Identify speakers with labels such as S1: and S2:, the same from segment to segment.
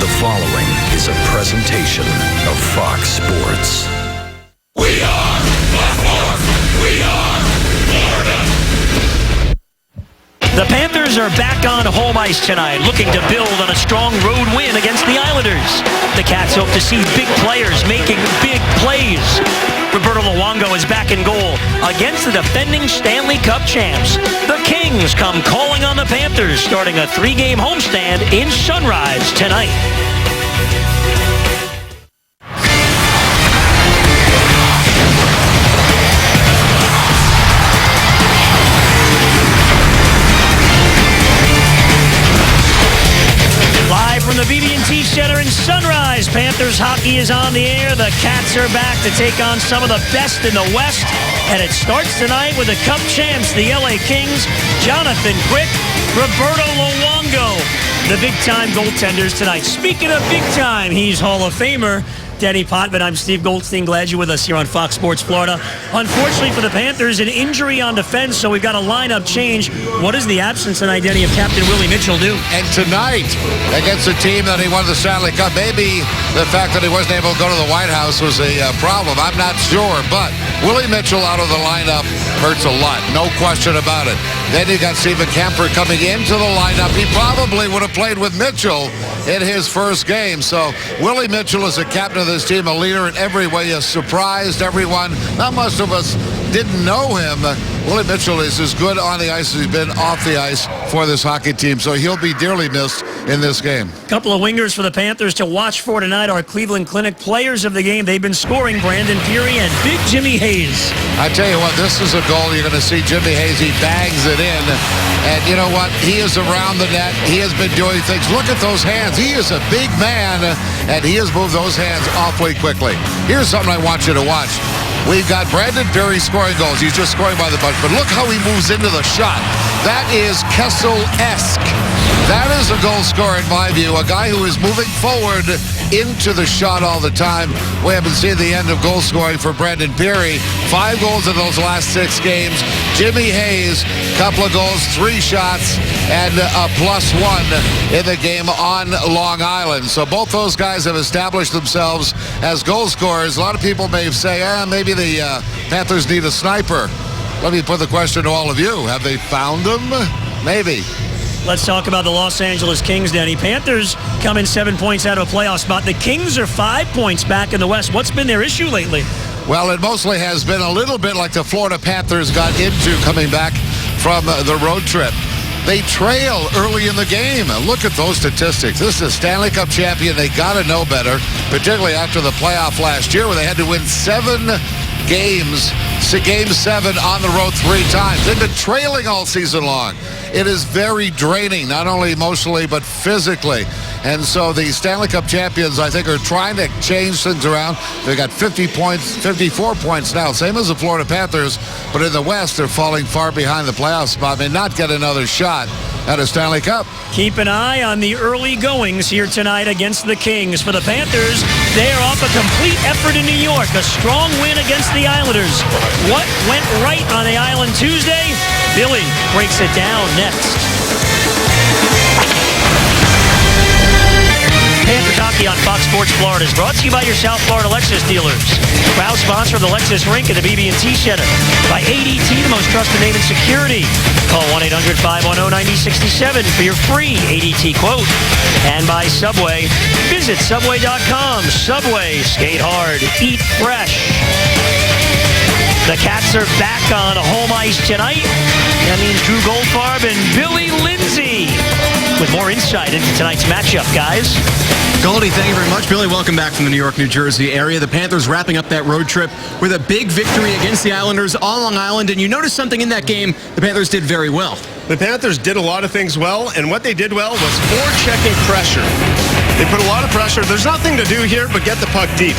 S1: The following is a presentation of Fox Sports.
S2: We are Fox Sports. We are Florida.
S3: The Panthers are back on home ice tonight, looking to build on a strong road win against the Islanders. The Cats hope to see big players making big plays. Roberto Luongo is back in goal against the defending Stanley Cup champs. The Kings come calling on the Panthers, starting a 3-game homestand in Sunrise tonight. From the BB&T Center in Sunrise, Panthers hockey is on the air. The Cats are back to take on some of the best in the West. And it starts tonight with the Cup champs, the LA Kings, Jonathan Quick, Roberto Luongo, the big-time goaltenders tonight. Speaking of big-time, he's Hall of Famer Denny Potvin. I'm Steve Goldstein. Glad you're with us here on Fox Sports Florida. Unfortunately for the Panthers, an injury on defense, so we've got a lineup change. What does the absence tonight, Denny, of Captain Willie Mitchell do?
S4: And tonight, against a team that he won the Stanley Cup, maybe the fact that he wasn't able to go to the White House was a problem. I'm not sure, but Willie Mitchell out of the lineup hurts a lot. No question about it. Then you got Steven Kampfer coming into the lineup. He probably would have played with Mitchell in his first game. So Willie Mitchell is the captain of this team, a leader in every way. He has surprised everyone. Not most of us didn't know him. Willie Mitchell is as good on the ice as he's been off the ice for this hockey team. So he'll be dearly missed in this game.
S3: Couple of wingers for the Panthers to watch for tonight. Our Cleveland Clinic players of the game. They've been scoring Brandon Peary and Big Jimmy Hayes.
S4: I tell you what, this is a goal you're going to see Jimmy Hayes. He bangs it in. And you know what? He is around the net. He has been doing things. Look at those hands. He is a big man, and he has moved those hands awfully quickly. Here's something I want you to watch. We've got Brandon Peary scoring goals. He's just scoring by the bunch. But look how he moves into the shot. That is Kessel-esque. That is a goal scorer in my view. A guy who is moving forward into the shot all the time. We haven't seen the end of goal scoring for Brandon Peary. 5 goals in those last 6 games. Jimmy Hayes, couple of goals, 3 shots, and a +1 in the game on Long Island. So both those guys have established themselves as goal scorers. A lot of people may say, maybe the Panthers need a sniper. Let me put the question to all of you. Have they found him? Maybe.
S3: Let's talk about the Los Angeles Kings, Denny. Panthers come in 7 points out of a playoff spot. The Kings are 5 points back in the West. What's been their issue lately?
S4: Well, it mostly has been a little bit like the Florida Panthers got into coming back from the road trip. They trail early in the game. Look at those statistics. This is a Stanley Cup champion. They got to know better, particularly after the playoff last year where they had to win 7 games. Game 7 on the road 3 times. They've been trailing all season long. It is very draining, not only emotionally, but physically. And so the Stanley Cup champions, I think, are trying to change things around. They've got 50 points, 54 points now, same as the Florida Panthers. But in the West, they're falling far behind the playoff spot. May not get another shot at a Stanley Cup.
S3: Keep an eye on the early goings here tonight against the Kings. For the Panthers, they are off a complete effort in New York. A strong win against the Islanders. What went right on the island Tuesday? Billy breaks it down next. Panthers hockey on Fox Sports Florida is brought to you by your South Florida Lexus dealers. Proud sponsor of the Lexus Rink at the BB&T Center. By ADT, the most trusted name in security. Call 1-800-510-9067 for your free ADT quote. And by Subway. Visit Subway.com. Subway. Skate hard. Eat fresh. The Cats are back on home ice tonight. That means Drew Goldfarb and Billy Lindsay with more insight into tonight's matchup, guys.
S5: Goldie, thank you very much. Billy, welcome back from the New York, New Jersey area. The Panthers wrapping up that road trip with a big victory against the Islanders on Long Island. And you noticed something in that game the Panthers did very well.
S6: The Panthers did a lot of things well, and what they did well was forechecking pressure. They put a lot of pressure. There's nothing to do here but get the puck deep.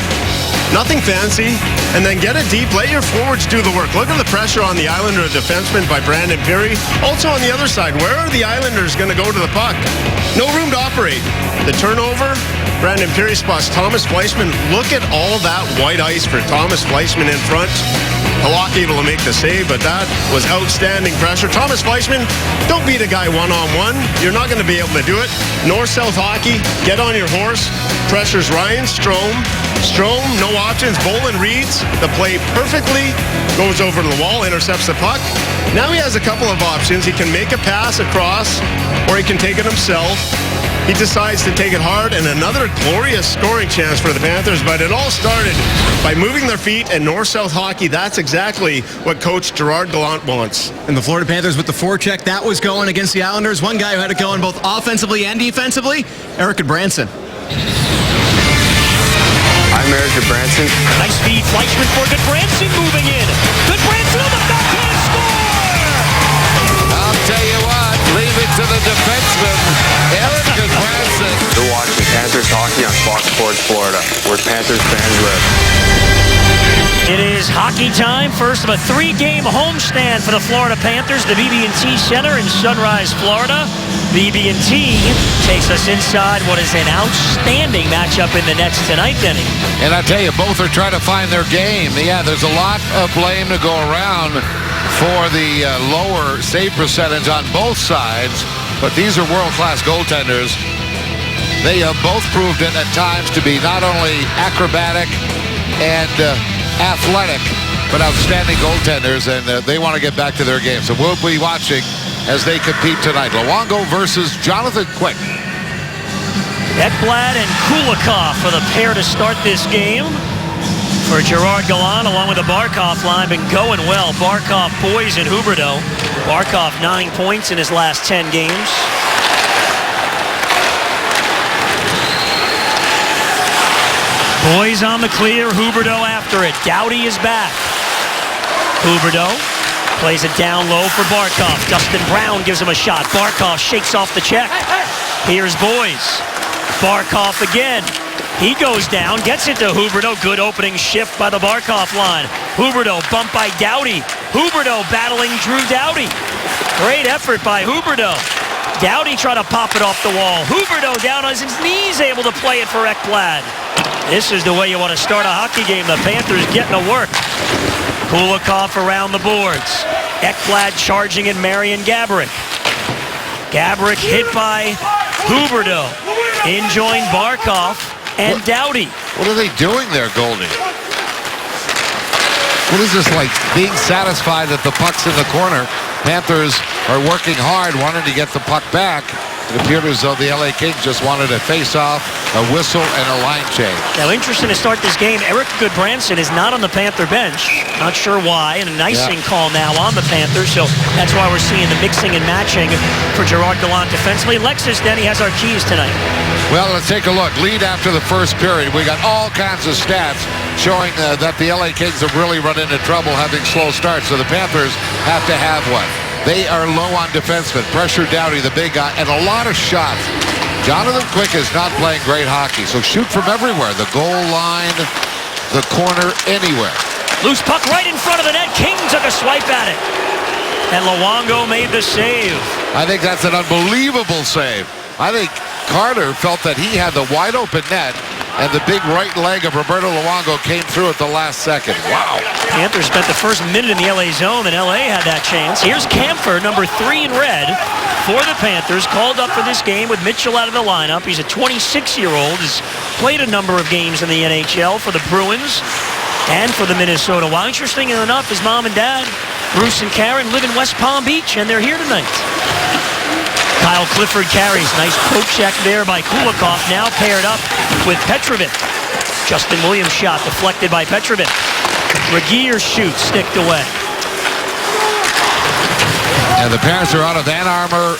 S6: Nothing fancy, and then get it deep. Let your forwards do the work. Look at the pressure on the Islander defenseman by Brandon Peary. Also on the other side, where are the Islanders going to go to the puck? No room to operate. The turnover, Brandon Peary spots Thomas Fleischmann. Look at all that white ice for Thomas Fleischmann in front. Halak able to make the save, but that was outstanding pressure. Thomas Fleischman, don't beat a guy one-on-one. You're not going to be able to do it. North-South hockey, get on your horse. Pressures Ryan Strome. Strome, no options. Bolin reads the play perfectly, goes over to the wall, intercepts the puck. Now he has a couple of options. He can make a pass across, or he can take it himself. He decides to take it hard, and another glorious scoring chance for the Panthers, but it all started by moving their feet, and North-South hockey, that's exactly what Coach Gerard Gallant wants.
S5: And the Florida Panthers with the forecheck, that was going against the Islanders. One guy who had it going both offensively and defensively, Eric Branson.
S7: I'm Eric Branson.
S3: Nice feed, Fleischman for Goodbranson moving in. Goodbranson on the backhand score!
S4: I'll tell you what, leave it to the defenseman, Eric Goodbranson.
S7: You're watching Panthers hockey on Fox Sports Florida, where Panthers fans live.
S3: It is hockey time. First of a 3-game homestand for the Florida Panthers, the BB&T Center in Sunrise, Florida. BB&T takes us inside what is an outstanding matchup in the nets tonight, Denny.
S4: And I tell you, both are trying to find their game. Yeah, there's a lot of blame to go around for the lower save percentage on both sides, but these are world-class goaltenders. They have both proved it at times to be not only acrobatic and athletic, but outstanding goaltenders, and they want to get back to their game. So we'll be watching as they compete tonight. Luongo versus Jonathan Quick.
S3: Ekblad and Kulikov for the pair to start this game. For Gerard Gallant, along with the Barkov line, been going well. Barkov, Boys, and Huberdeau. Barkov 9 points in his last 10 games. Boys on the clear, Huberdeau after it. Doughty is back. Huberdeau plays it down low for Barkov. Dustin Brown gives him a shot. Barkov shakes off the check. Here's Boys. Barkov again. He goes down, gets it to Huberdeau. Good opening shift by the Barkov line. Huberdeau bumped by Doughty. Huberdeau battling Drew Doughty. Great effort by Huberdeau. Doughty tried to pop it off the wall. Huberdeau down on his knees, able to play it for Ekblad. This is the way you want to start a hockey game. The Panthers getting to work. Kulikov around the boards. Ekblad charging in Marian Gaborik. Gaborik hit by Huberdeau. In joined Barkov and Doughty.
S4: What are they doing there, Goldie? What is this like? Being satisfied that the puck's in the corner. Panthers are working hard, wanting to get the puck back. It appeared as though the LA Kings just wanted a face-off, a whistle, and a line change.
S3: Now, interesting to start this game. Eric Goodbranson is not on the Panther bench. Not sure why. And an icing call now on the Panthers. So that's why we're seeing the mixing and matching for Gerard Gallant defensively. Lexus Denny has our keys tonight.
S4: Well, let's take a look. Lead after the first period. We got all kinds of stats showing that the LA Kings have really run into trouble having slow starts. So the Panthers have to have one. They are low on defensemen. Pressure Doughty, the big guy, and a lot of shots. Jonathan Quick is not playing great hockey, so shoot from everywhere. The goal line, the corner, anywhere.
S3: Loose puck right in front of the net. King took a swipe at it. And Luongo made the save.
S4: I think that's an unbelievable save. I think Carter felt that he had the wide open net, and the big right leg of Roberto Luongo came through at the last second. Wow.
S3: Panthers spent the first minute in the LA zone, and LA had that chance. Here's Kampfer, number 3 in red for the Panthers, called up for this game with Mitchell out of the lineup. He's a 26-year-old, has played a number of games in the NHL for the Bruins and for the Minnesota Wild. Interesting enough, his mom and dad, Bruce and Karen, live in West Palm Beach, and they're here tonight. Kyle Clifford carries. Nice poke check there by Kulikov. Now paired up with Petrovic. Justin Williams shot deflected by Petrovic. Regier shoots, sticked away.
S4: And the parents are out of Ann Arbor,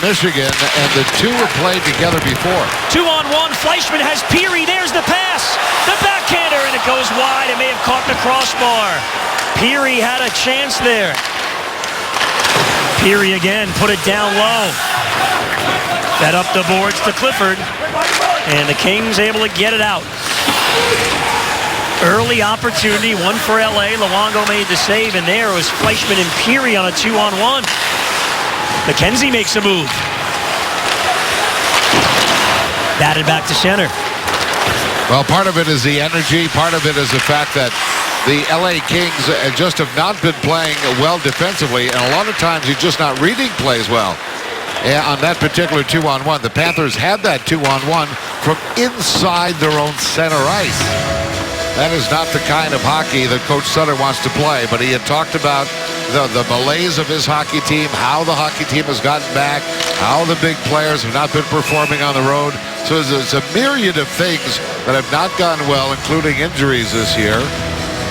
S4: Michigan, and the two have played together before.
S3: 2-on-1. Fleischman has Peary. There's the pass. The backhander, and it goes wide. It may have caught the crossbar. Peary had a chance there. Peary again, put it down low. Fed up the boards to Clifford. And the Kings able to get it out. Early opportunity, one for LA. Luongo made the save, and there was Fleischman and Peary on a 2-on-1. McKenzie makes a move. Batted back to center.
S4: Well, part of it is the energy. Part of it is the fact that the LA Kings just have not been playing well defensively, and a lot of times you're just not reading plays well. On that particular 2-on-1, the Panthers had that 2-on-1 from inside their own center ice. That is not the kind of hockey that Coach Sutter wants to play, but he had talked about the malaise of his hockey team, how the hockey team has gotten back, how the big players have not been performing on the road. So there's a myriad of things that have not gone well, including injuries this year.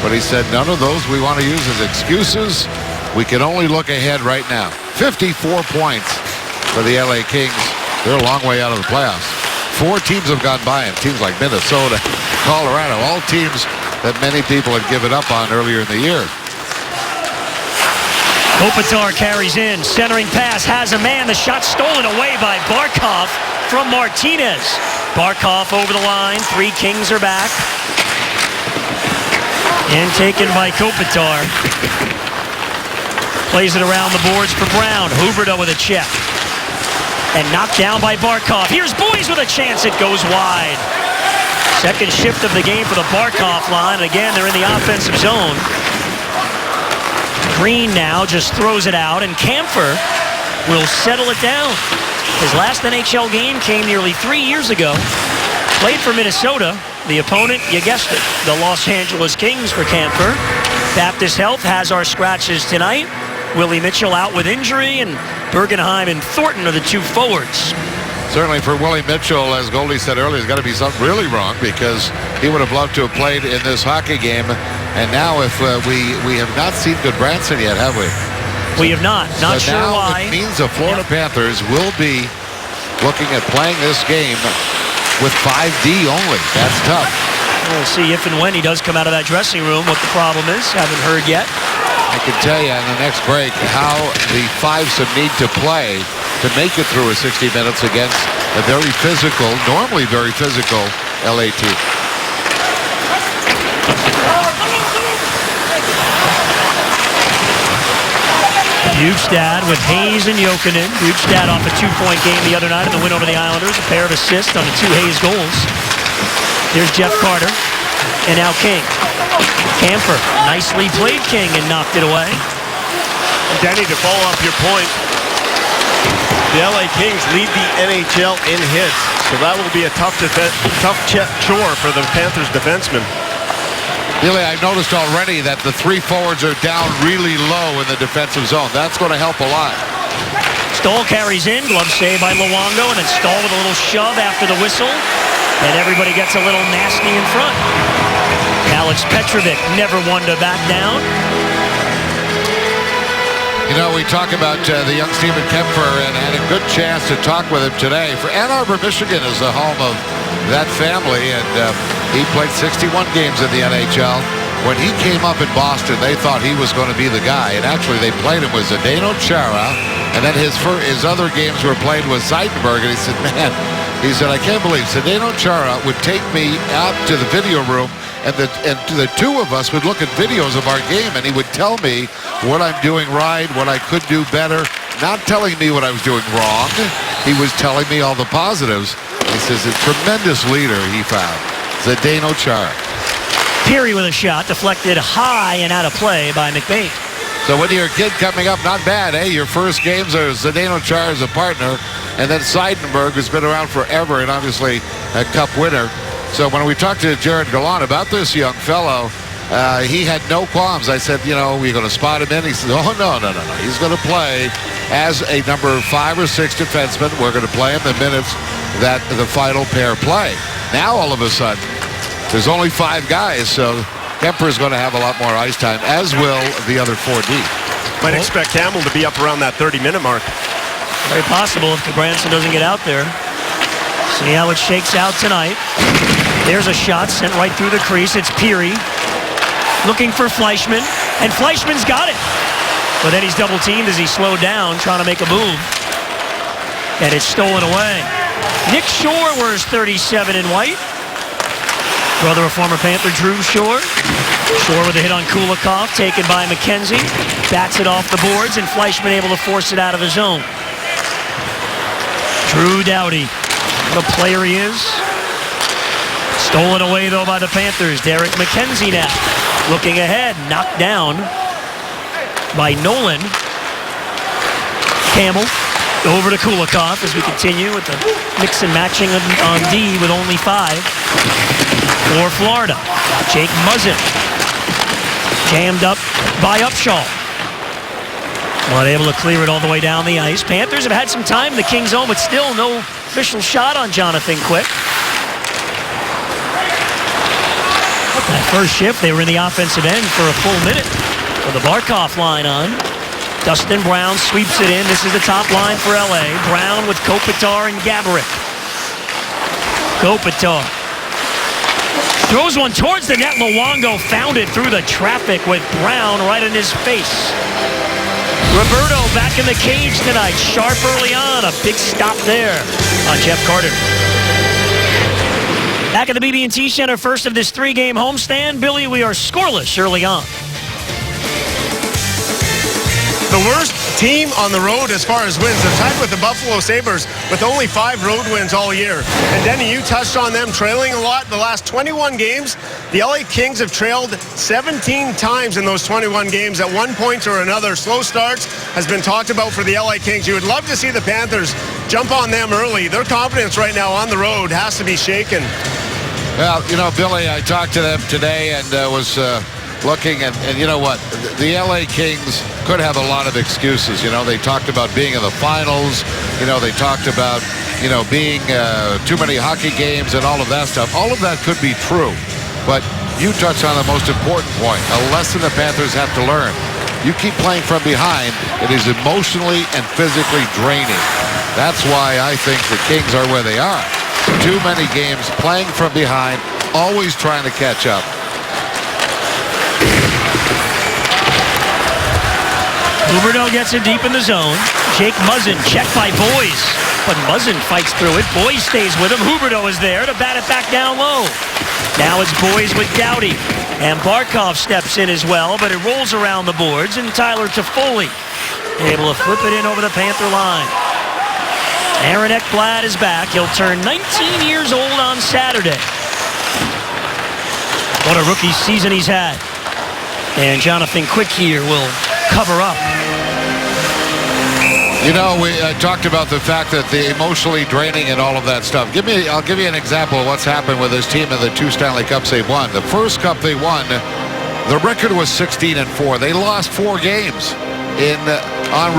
S4: But he said none of those we want to use as excuses. We can only look ahead right now. 54 points for the LA Kings. They're a long way out of the playoffs. 4 teams have gone by him. Teams like Minnesota, Colorado, all teams that many people had given up on earlier in the year.
S3: Kopitar carries in. Centering pass has a man. The shot stolen away by Barkov from Martinez. Barkov over the line. 3 Kings are back. And taken by Kopitar. Plays it around the boards for Brown. Huberdeau with a check. And knocked down by Barkov. Here's Boyes with a chance. It goes wide. Second shift of the game for the Barkov line. Again, they're in the offensive zone. Green now just throws it out, and Kampfer will settle it down. His last NHL game came nearly 3 years ago. Played for Minnesota. The opponent, you guessed it, the Los Angeles Kings for Kampfer. Baptist Health has our scratches tonight. Willie Mitchell out with injury, and Bergenheim and Thornton are the 2 forwards.
S4: Certainly for Willie Mitchell, as Goldie said earlier, there's got to be something really wrong, because he would have loved to have played in this hockey game. And now if we have not seen Goodbranson yet, have we?
S3: We have not. Not
S4: so
S3: sure
S4: now
S3: why.
S4: It means the Florida Panthers will be looking at playing this game with 5D only. That's tough.
S3: We'll see if and when he does come out of that dressing room what the problem is. Haven't heard yet.
S4: I can tell you in the next break how the Fivesome need to play to make it through a 60 minutes against a very physical, normally very physical LA team.
S3: Bjugstad with Hayes and Jokinen. Bjugstad off a 2-point game the other night in the win over the Islanders. A pair of assists on the 2 Hayes goals. Here's Jeff Carter. And now King. Kampfer nicely played King and knocked it away.
S6: And Danny, to follow up your point, the LA Kings lead the NHL in hits. So that will be a tough chore for the Panthers defensemen.
S4: Billy, I've noticed already that the 3 forwards are down really low in the defensive zone. That's going to help a lot.
S3: Stoll carries in. Glove save by Luongo, and then Stoll with a little shove after the whistle. And everybody gets a little nasty in front. Alex Petrovic never one to back down.
S4: You know, we talk about the young Steven Kampfer, and had a good chance to talk with him today. For Ann Arbor, Michigan is the home of that family, and he played 61 games in the NHL. When he came up in Boston, they thought he was going to be the guy, and actually they played him with Zdeno Chara, and then his other games were played with Seidenberg, and he said, man, he said, I can't believe Zdeno Chara would take me out to the video room, and the 2 of us would look at videos of our game, and he would tell me what I'm doing right, what I could do better, not telling me what I was doing wrong. He was telling me all the positives. He says a tremendous leader he found, Zdeno Chara.
S3: Peary with a shot, deflected high and out of play by McBain.
S4: So when you're a kid coming up, not bad, eh? Your first games are Zdeno Chara as a partner, and then Seidenberg, who's been around forever and obviously a Cup winner. So when we talked to Jared Gallant about this young fellow, he had no qualms. I said, you know, we're going to spot him in. He said, oh, no. He's going to play as a number 5 or 6 defenseman. We're going to play him the minutes that the final pair play. Now, all of a sudden, there's only 5 guys, so Kampfer is going to have a lot more ice time, as will the other 4D.
S6: Might expect Hamill to be up around that 30-minute mark.
S3: Very possible if Branson doesn't get out there. See how it shakes out tonight. There's a shot sent right through the crease. It's Peary looking for Fleischmann, and Fleischmann's got it. But then he's double-teamed as he slowed down, trying to make a move. And it's stolen away. Nick Shore wears 37 in white. Brother of former Panther Drew Shore. Shore with a hit on Kulikov, taken by McKenzie. Bats it off the boards, and Fleischmann able to force it out of the zone. Drew Doughty. What a player he is. Stolen away, though, by the Panthers. Derek McKenzie now. Looking ahead, knocked down by Nolan. Campbell over to Kulikov as we continue with the mix and matching on D with only 5 for Florida. Jake Muzzin jammed up by Upshaw. Not able to clear it all the way down the ice. Panthers have had some time in the Kings' zone, but still no official shot on Jonathan Quick. That first shift, they were in the offensive end for a full minute with the Barkov line on. Dustin Brown sweeps it in. This is the top line for LA. Brown with Kopitar and Gaborik. Kopitar throws one towards the net. Luongo found it through the traffic with Brown right in his face. Roberto back in the cage tonight. Sharp early on. A big stop there on Jeff Carter. Back at the BB&T Center, first of this 3-game homestand. Billy, we are scoreless early on.
S6: The worst team on the road as far as wins. They're tied with the Buffalo Sabres with only 5 road wins all year. And Denny, you touched on them trailing a lot. The last 21 games, the LA Kings have trailed 17 times in those 21 games at one point or another. Slow starts has been talked about for the LA Kings. You would love to see the Panthers jump on them early. Their confidence right now on the road has to be shaken.
S4: Well, you know, Billy, I talked to them today and was looking, and you know what? The LA Kings could have a lot of excuses. You know, they talked about being in the finals. You know, they talked about, you know, being too many hockey games and all of that stuff. All of that could be true. But you touched on the most important point, a lesson the Panthers have to learn. You keep playing from behind, it is emotionally and physically draining. That's why I think the Kings are where they are. Too many games playing from behind, always trying to catch up.
S3: Huberdeau gets it deep in the zone. Jake Muzzin checked by Boyes, but Muzzin fights through it. Boyes stays with him. Huberdeau is there to bat it back down low. Now it's Boyes with Doughty, and Barkov steps in as well, but it rolls around the boards, and Tyler Toffoli able to flip it in over the Panther line. Aaron Ekblad is back. He'll turn 19 years old on Saturday. What a rookie season he's had. And Jonathan Quick here will cover up.
S4: You know, we talked about the fact that the emotionally draining and all of that stuff. I'll give you an example of what's happened with this team in the 2 Stanley Cups they've won. The first cup they won, the record was 16-4. They lost 4 games en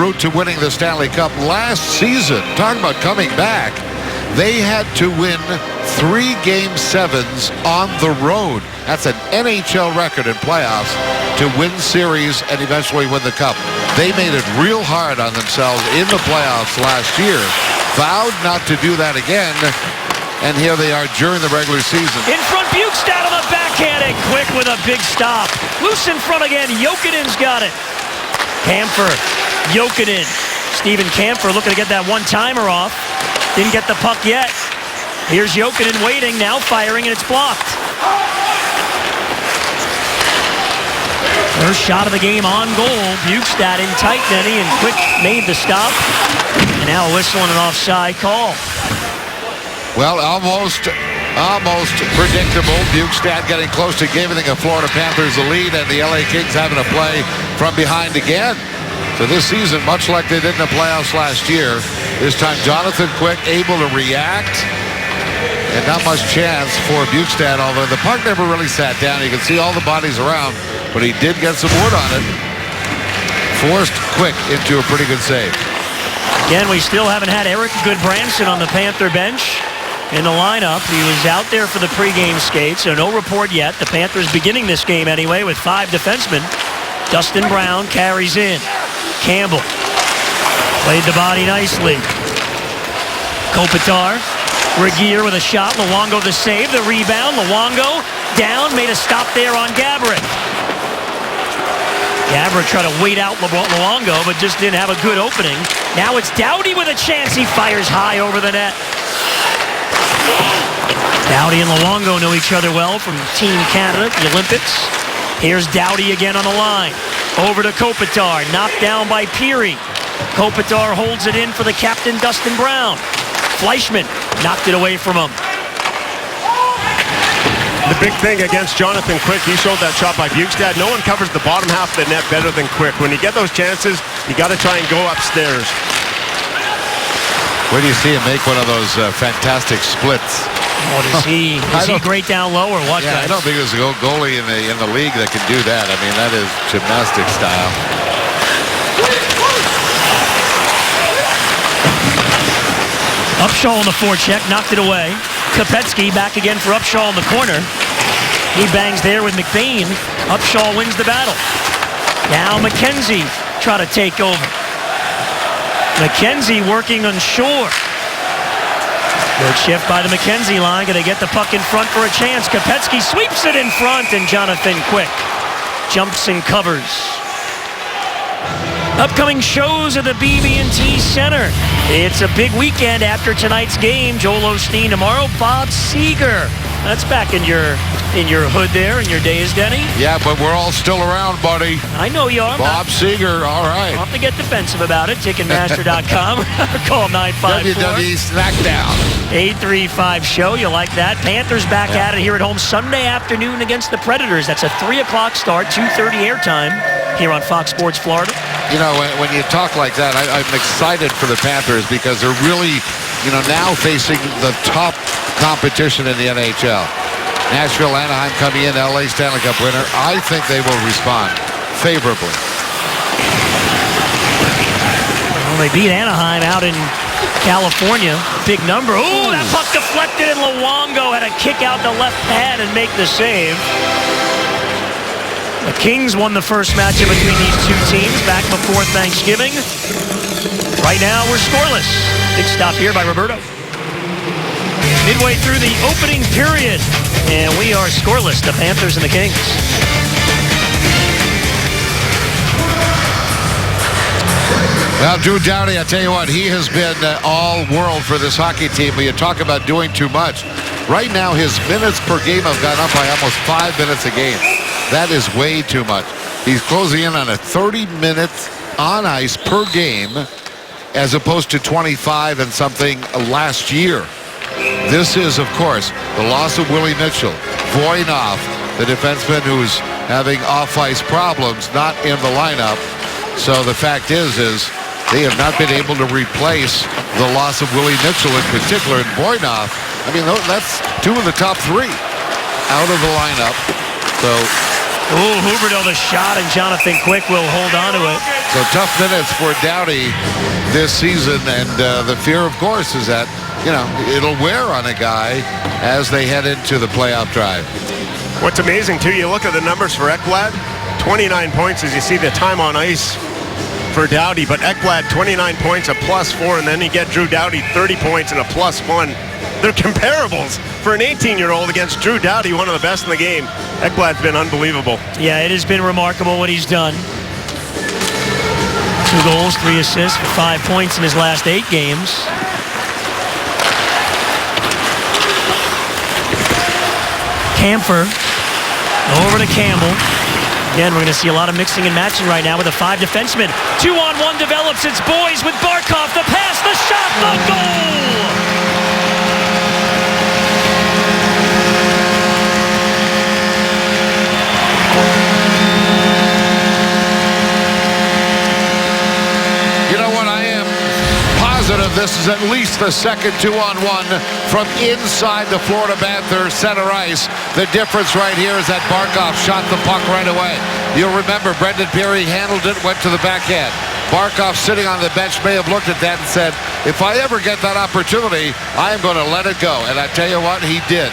S4: route to winning the Stanley Cup last season. Talking about coming back. They had to win 3 Game 7s on the road. That's an NHL record in playoffs to win series and eventually win the Cup. They made it real hard on themselves in the playoffs last year. Vowed not to do that again. And here they are during the regular season.
S3: In front, Bukestad on the backhand, and Quick with a big stop. Loose in front again. Jokinen's got it. Kampfer, Jokinen. Steven Kampfer looking to get that one-timer off. Didn't get the puck yet. Here's Jokinen waiting, now firing, and it's blocked. First shot of the game on goal. Bukestad in tight, Denny, and Quick made the stop. And now a whistle and an offside call.
S4: Well, almost predictable. Bukestad getting close to giving the Florida Panthers the lead, and the LA Kings having to play from behind again. So this season, much like they did in the playoffs last year, this time Jonathan Quick able to react, and not much chance for Bukestad, although the puck never really sat down. You can see all the bodies around, but he did get some wood on it. Forced Quick into a pretty good save.
S3: Again, we still haven't had Eric Goodbranson on the Panther bench in the lineup. He was out there for the pregame skate, so no report yet. The Panthers beginning this game anyway with 5 defensemen. Dustin Brown carries in. Campbell played the body nicely. Kopitar, Regier with a shot. Luongo the save, the rebound. Luongo down, made a stop there on Gaborik. Gaborik tried to wait out Luongo, but just didn't have a good opening. Now it's Doughty with a chance. He fires high over the net. Doughty and Luongo know each other well from Team Canada, the Olympics. Here's Doughty again on the line. Over to Kopitar, knocked down by Peary. Kopitar holds it in for the captain, Dustin Brown. Fleischmann knocked it away from him.
S6: The big thing against Jonathan Quick, he showed that shot by Bukestad. No one covers the bottom half of the net better than Quick. When you get those chances, you got to try and go upstairs.
S4: Where do you see him make one of those fantastic splits?
S3: Is he great down low or what?
S4: Yeah, I don't think there's a goalie in the league that can do that. I mean, that is gymnastic style.
S3: Upshaw on the forecheck, knocked it away. Kopetsky back again for Upshaw in the corner. He bangs there with McBain. Upshaw wins the battle. Now McKenzie try to take over. McKenzie working on shore. Good shift by the McKenzie line. Gonna get the puck in front for a chance. Kopetsky sweeps it in front, and Jonathan Quick jumps and covers. Upcoming shows at the BB&T Center. It's a big weekend after tonight's game. Joel Osteen tomorrow. Bob Seger. That's back in your hood there, in your days, Denny.
S4: Yeah, but we're all still around, buddy.
S3: I know you are.
S4: Bob Seger, all right.
S3: I'll have to get defensive about it. Ticketmaster.com. Call 954.
S4: WWE Smackdown.
S3: 835 show. You like that? Panthers back at it here at home Sunday afternoon against the Predators. That's a 3 o'clock start, 2:30 airtime here on Fox Sports Florida.
S4: You know, when you talk like that, I'm excited for the Panthers because they're really, now facing the top competition in the NHL. Nashville, Anaheim coming in, LA Stanley Cup winner. I think they will respond favorably.
S3: Well, they beat Anaheim out in California. Big number. Oh, that puck deflected, and Luongo had to kick out the left pad and make the save. The Kings won the first matchup between these two teams back before Thanksgiving. Right now, we're scoreless. Big stop here by Roberto. Midway through the opening period, and we are scoreless, the Panthers and the Kings.
S4: Well, Drew Doughty, I tell you what, he has been all world for this hockey team. But you talk about doing too much. Right now, his minutes per game have gone up by almost 5 minutes a game. That is way too much. He's closing in on a 30 minutes on ice per game as opposed to 25 and something last year. This is, of course, the loss of Willie Mitchell. Voinov, the defenseman who's having off-ice problems, not in the lineup. So the fact is they have not been able to replace the loss of Willie Mitchell in particular. And Voinov, I mean, that's 2 of the top 3 out of the lineup. So,
S3: Huberdeau the shot, and Jonathan Quick will hold on to it.
S4: So tough minutes for Doughty this season, and the fear, of course, is that, it'll wear on a guy as they head into the playoff drive.
S6: What's amazing, too, you look at the numbers for Ekblad, 29 points as you see the time on ice for Doughty, but Ekblad 29 points, a +4, and then you get Drew Doughty 30 points and a +1. They're comparables for an 18-year-old against Drew Doughty, one of the best in the game. Ekblad's been unbelievable.
S3: Yeah, it has been remarkable what he's done. 2 goals, 3 assists for 5 points in his last 8 games. Kampfer over to Campbell. Again, we're going to see a lot of mixing and matching right now with the 5 defensemen. 2-on-1 develops. It's Boys with Barkov. The pass, the shot, the goal!
S4: You know what? I am positive this is at least the second 2-on-1 from inside the Florida Panthers center ice. The difference right here is that Barkov shot the puck right away. You'll remember Brendan Peary handled it, went to the backhand. Barkov sitting on the bench may have looked at that and said, if I ever get that opportunity, I am going to let it go. And I tell you what, he did.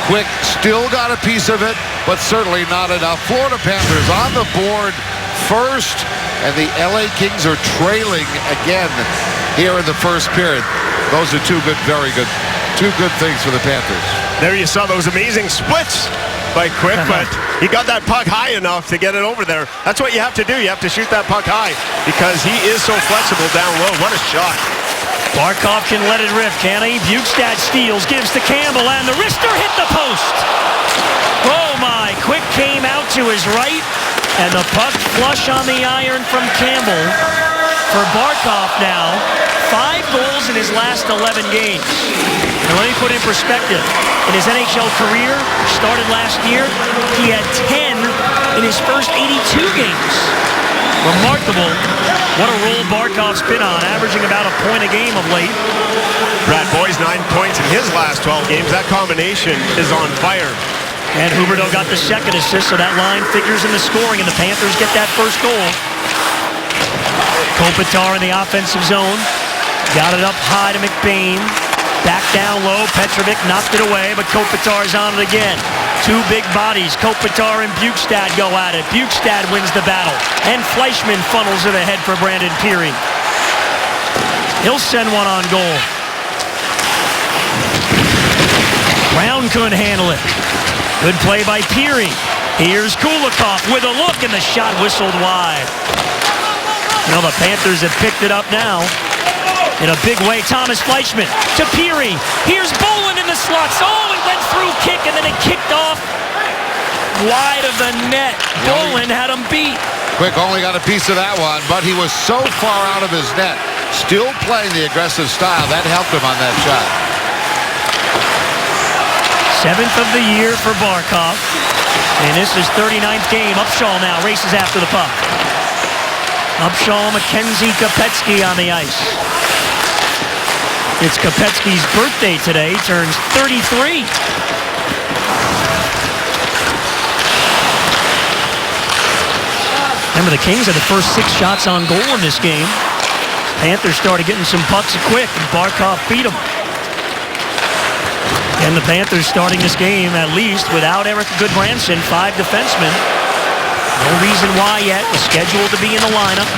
S4: Quick still got a piece of it, but certainly not enough. Florida Panthers on the board first, and the LA Kings are trailing again here in the first period. Those are 2 very good things for the Panthers.
S6: There you saw those amazing splits by Quick, but he got that puck high enough to get it over there. That's what you have to do. You have to shoot that puck high because he is so flexible down low. What a shot.
S3: Barkov can let it rip, can he? Bukestad steals, gives to Campbell, and the wrister hit the post. Oh my, Quick came out to his right, and the puck flush on the iron from Campbell. For Barkov now, 5 goals in his last 11 games. Now let me put it in perspective. In his NHL career, started last year, he had 10 in his first 82 games. Remarkable. What a role Barkov's been on, averaging about a point a game of late.
S6: Brad Boy's 9 points in his last 12 games. That combination is on fire.
S3: And Huberdeau got the second assist, so that line figures in the scoring, and the Panthers get that first goal. Kopitar in the offensive zone. Got it up high to McBain. Back down low. Petrovic knocked it away, but Kopitar's on it again. 2 big bodies. Kopitar and Bjugstad go at it. Bjugstad wins the battle. And Fleischmann funnels it ahead for Brandon Peary. He'll send one on goal. Brown couldn't handle it. Good play by Peary. Here's Kulikov with a look, and the shot whistled wide. You know, the Panthers have picked it up now. In a big way, Thomas Fleischmann to Peary. Here's Bolin in the slots. Oh, it went through kick, and then it kicked off wide of the net. Bolin had him beat.
S4: Quick only got a piece of that one, but he was so far out of his net. Still playing the aggressive style. That helped him on that shot.
S3: 7th of the year for Barkov. And this is 39th game. Upshaw now races after the puck. Upshaw, Mackenzie, Kopetsky on the ice. It's Kopetsky's birthday today. He turns 33. Remember, the Kings had the first 6 shots on goal in this game. Panthers started getting some pucks quick, and Barkov beat them. And the Panthers starting this game, at least, without Eric Goodbranson, 5 defensemen. No reason why yet. Was scheduled to be in the lineup.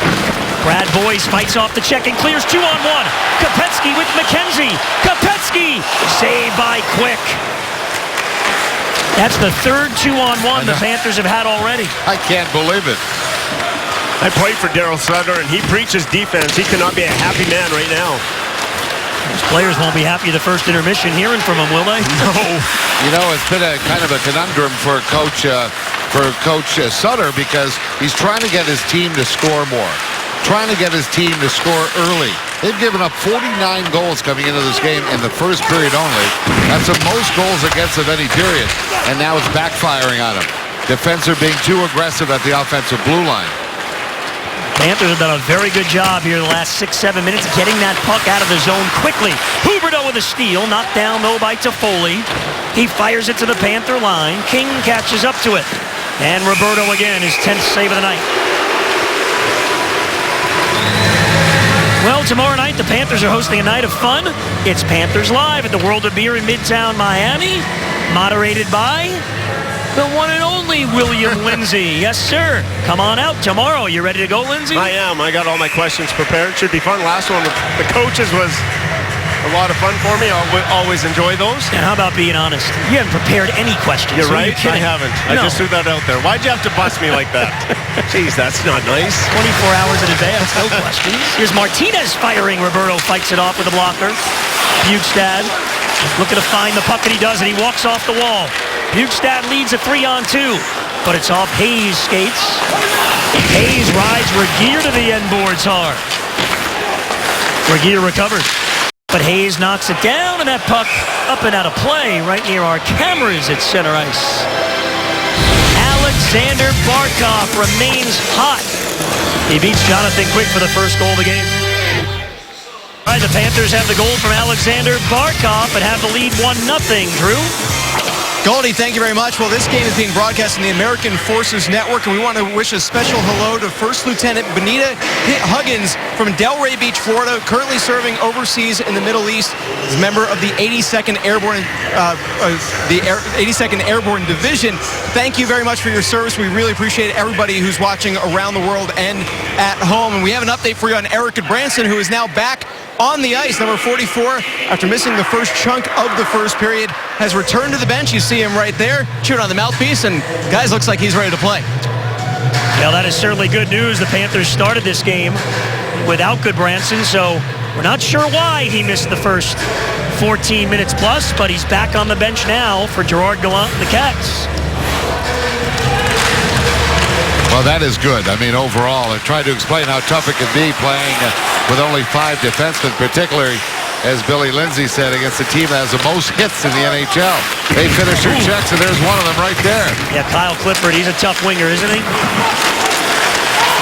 S3: Brad Boyes fights off the check and clears 2-on-1. Kopetsky with McKenzie. Kopetsky saved by Quick. That's the 3rd 2-on-1 the Panthers have had already.
S4: I can't believe it.
S6: I played for Daryl Sutter, and he preaches defense. He cannot be a happy man right now.
S3: Those players won't be happy the first intermission hearing from him, will they?
S6: No.
S4: You know, it's been a kind of a conundrum for Coach Sutter, because he's trying to get his team to score more, trying to get his team to score early. They've given up 49 goals coming into this game in the first period only. That's the most goals against of any period, and now it's backfiring on them. Defense are being too aggressive at the offensive blue line.
S3: Panthers have done a very good job here the last 6-7 minutes getting that puck out of the zone quickly. Huberdeau with a steal, knocked down though by Toffoli. He fires it to the Panther line. King catches up to it. And Roberto again, his 10th save of the night. Well, tomorrow night the Panthers are hosting a night of fun. It's Panthers Live at the World of Beer in Midtown Miami, moderated by the one and only William Lindsay. Yes, sir. Come on out tomorrow. You ready to go, Lindsay?
S6: I am. I got all my questions prepared. Should be fun. Last one with the coaches was a lot of fun for me. I always enjoy those.
S3: Now, how about being honest? You haven't prepared any questions.
S6: You're right.
S3: I
S6: haven't.
S3: No.
S6: I just threw that out there. Why'd you have to bust me like that? Jeez, that's not nice.
S3: 24 hours in advance, no questions. Here's Martinez firing. Roberto fights it off with a blocker. Bjugstad looking to find the puck, and he does it. He walks off the wall. Bjugstad leads a 3-on-2, but it's off Hayes' skates. Hayes rides Regeer to the end boards hard. Regeer recovers, but Hayes knocks it down, and that puck up and out of play right near our cameras at center ice. Alexander Barkov remains hot. He beats Jonathan Quick for the first goal of the game. All right, the Panthers have the goal from Alexander Barkov and have the lead 1-0. Drew?
S5: Goldie, thank you very much. Well, this game is being broadcast on the American Forces Network, and we want to wish a special hello to First Lieutenant Benita Huggins from Delray Beach, Florida, currently serving overseas in the Middle East as a member of the 82nd Airborne, 82nd Airborne Division. Thank you very much for your service. We really appreciate everybody who's watching around the world and at home. And we have an update for you on Eric Goodbranson, who is now back on the ice. Number 44, after missing the first chunk of the first period, has returned to the bench. You see him right there, chewing on the mouthpiece, and guys, looks like he's ready to play.
S3: Well, that is certainly good news. The Panthers started this game without Goodbranson, so we're not sure why he missed the first 14 minutes plus, but he's back on the bench now for Gerard Gallant and the Cats.
S4: Well, that is good. I mean, overall, and tried to explain how tough it can be playing with only 5 defensemen, particularly, as Billy Lindsay said, against the team that has the most hits in the NHL. They finish their checks, and there's one of them right there.
S3: Yeah, Kyle Clifford, he's a tough winger, isn't he?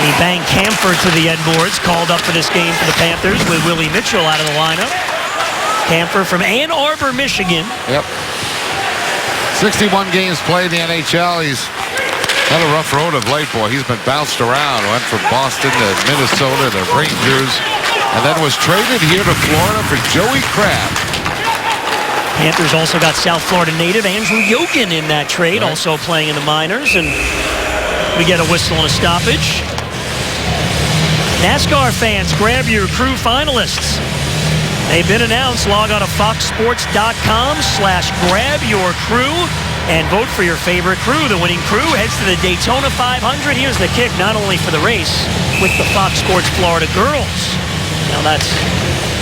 S3: He banged Camphor to the end boards, called up for this game for the Panthers with Willie Mitchell out of the lineup. Camphor from Ann Arbor, Michigan.
S4: Yep. 61 games played in the NHL. He's had a rough road of late, boy. He's been bounced around. Went from Boston to Minnesota, the Rangers, and then was traded here to Florida for Joey Crabb.
S3: Panthers also got South Florida native Andrew Yogan in that trade,
S4: Right.
S3: also playing in the minors, and we get a whistle and a stoppage. NASCAR fans, grab your crew finalists. They've been announced. Log on to foxsports.com/grabyourcrew and vote for your favorite crew. The winning crew heads to the Daytona 500. Here's the kick, not only for the race, with the Fox Sports Florida girls. Now that's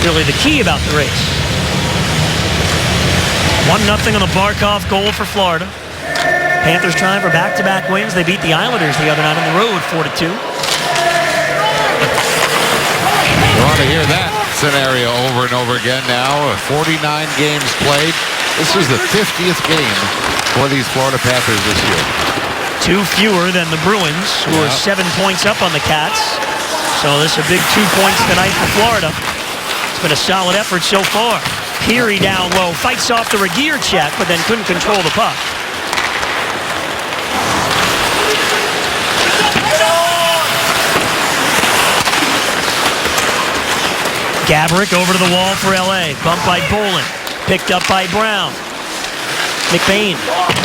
S3: really the key about the race. 1-0 on the Barkov goal for Florida. Panthers trying for back-to-back wins. They beat the Islanders the other night on the road 4-2.
S4: You want to hear that scenario over and over again now. 49 games played. This is the 50th game for these Florida Panthers this year.
S3: 2 fewer than the Bruins, who are 7 points up on the Cats. So this is a big 2 points tonight for Florida. It's been a solid effort so far. Peary down low, fights off the Regeer check, but then couldn't control the puck. Gaborik over to the wall for LA. Bumped by Bolin. Picked up by Brown. McBain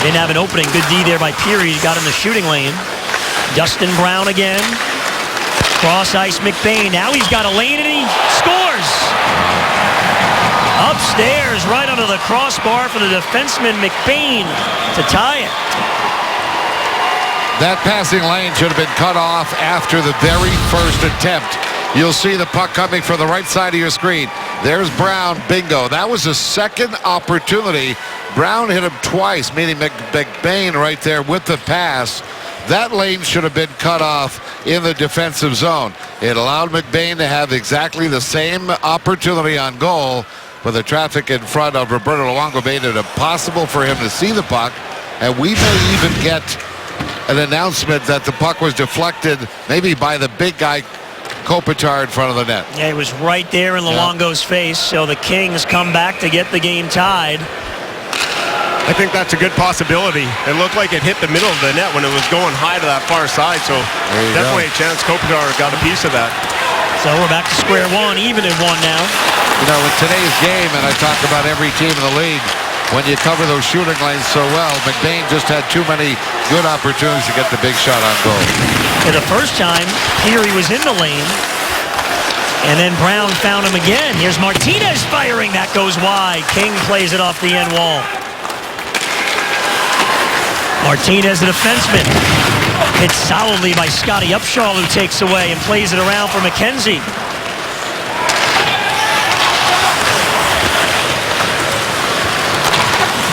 S3: didn't have an opening. Good D there by Peary. Got in the shooting lane. Dustin Brown again. Cross ice McBain. Now he's got a lane and he scores. Upstairs, right under the crossbar for the defenseman McBain to tie it.
S4: That passing lane should have been cut off after the very first attempt. You'll see the puck coming from the right side of your screen. There's Brown, bingo. That was a second opportunity. Brown hit him twice, meaning McBain right there with the pass. That lane should have been cut off in the defensive zone. It allowed McBain to have exactly the same opportunity on goal, but the traffic in front of Roberto Luongo made it impossible for him to see the puck, and we may even get an announcement that the puck was deflected maybe by the big guy Kopitar in front of the net.
S3: Yeah, he was right there in Luongo's face, so the Kings come back to get the game tied.
S6: I think that's a good possibility. It looked like it hit the middle of the net when it was going high to that far side, so definitely a chance Kopitar got a piece of that.
S3: So we're back to square one, even at 1 now.
S4: You know, in today's game, and I talk about every team in the league, when you cover those shooting lanes so well, McBain just had too many good opportunities to get the big shot on goal.
S3: For the first time, Peary was in the lane, and then Brown found him again. Here's Martinez firing. That goes wide. King plays it off the end wall. Martinez, the defenseman, hit solidly by Scotty Upshaw, who takes away and plays it around for McKenzie.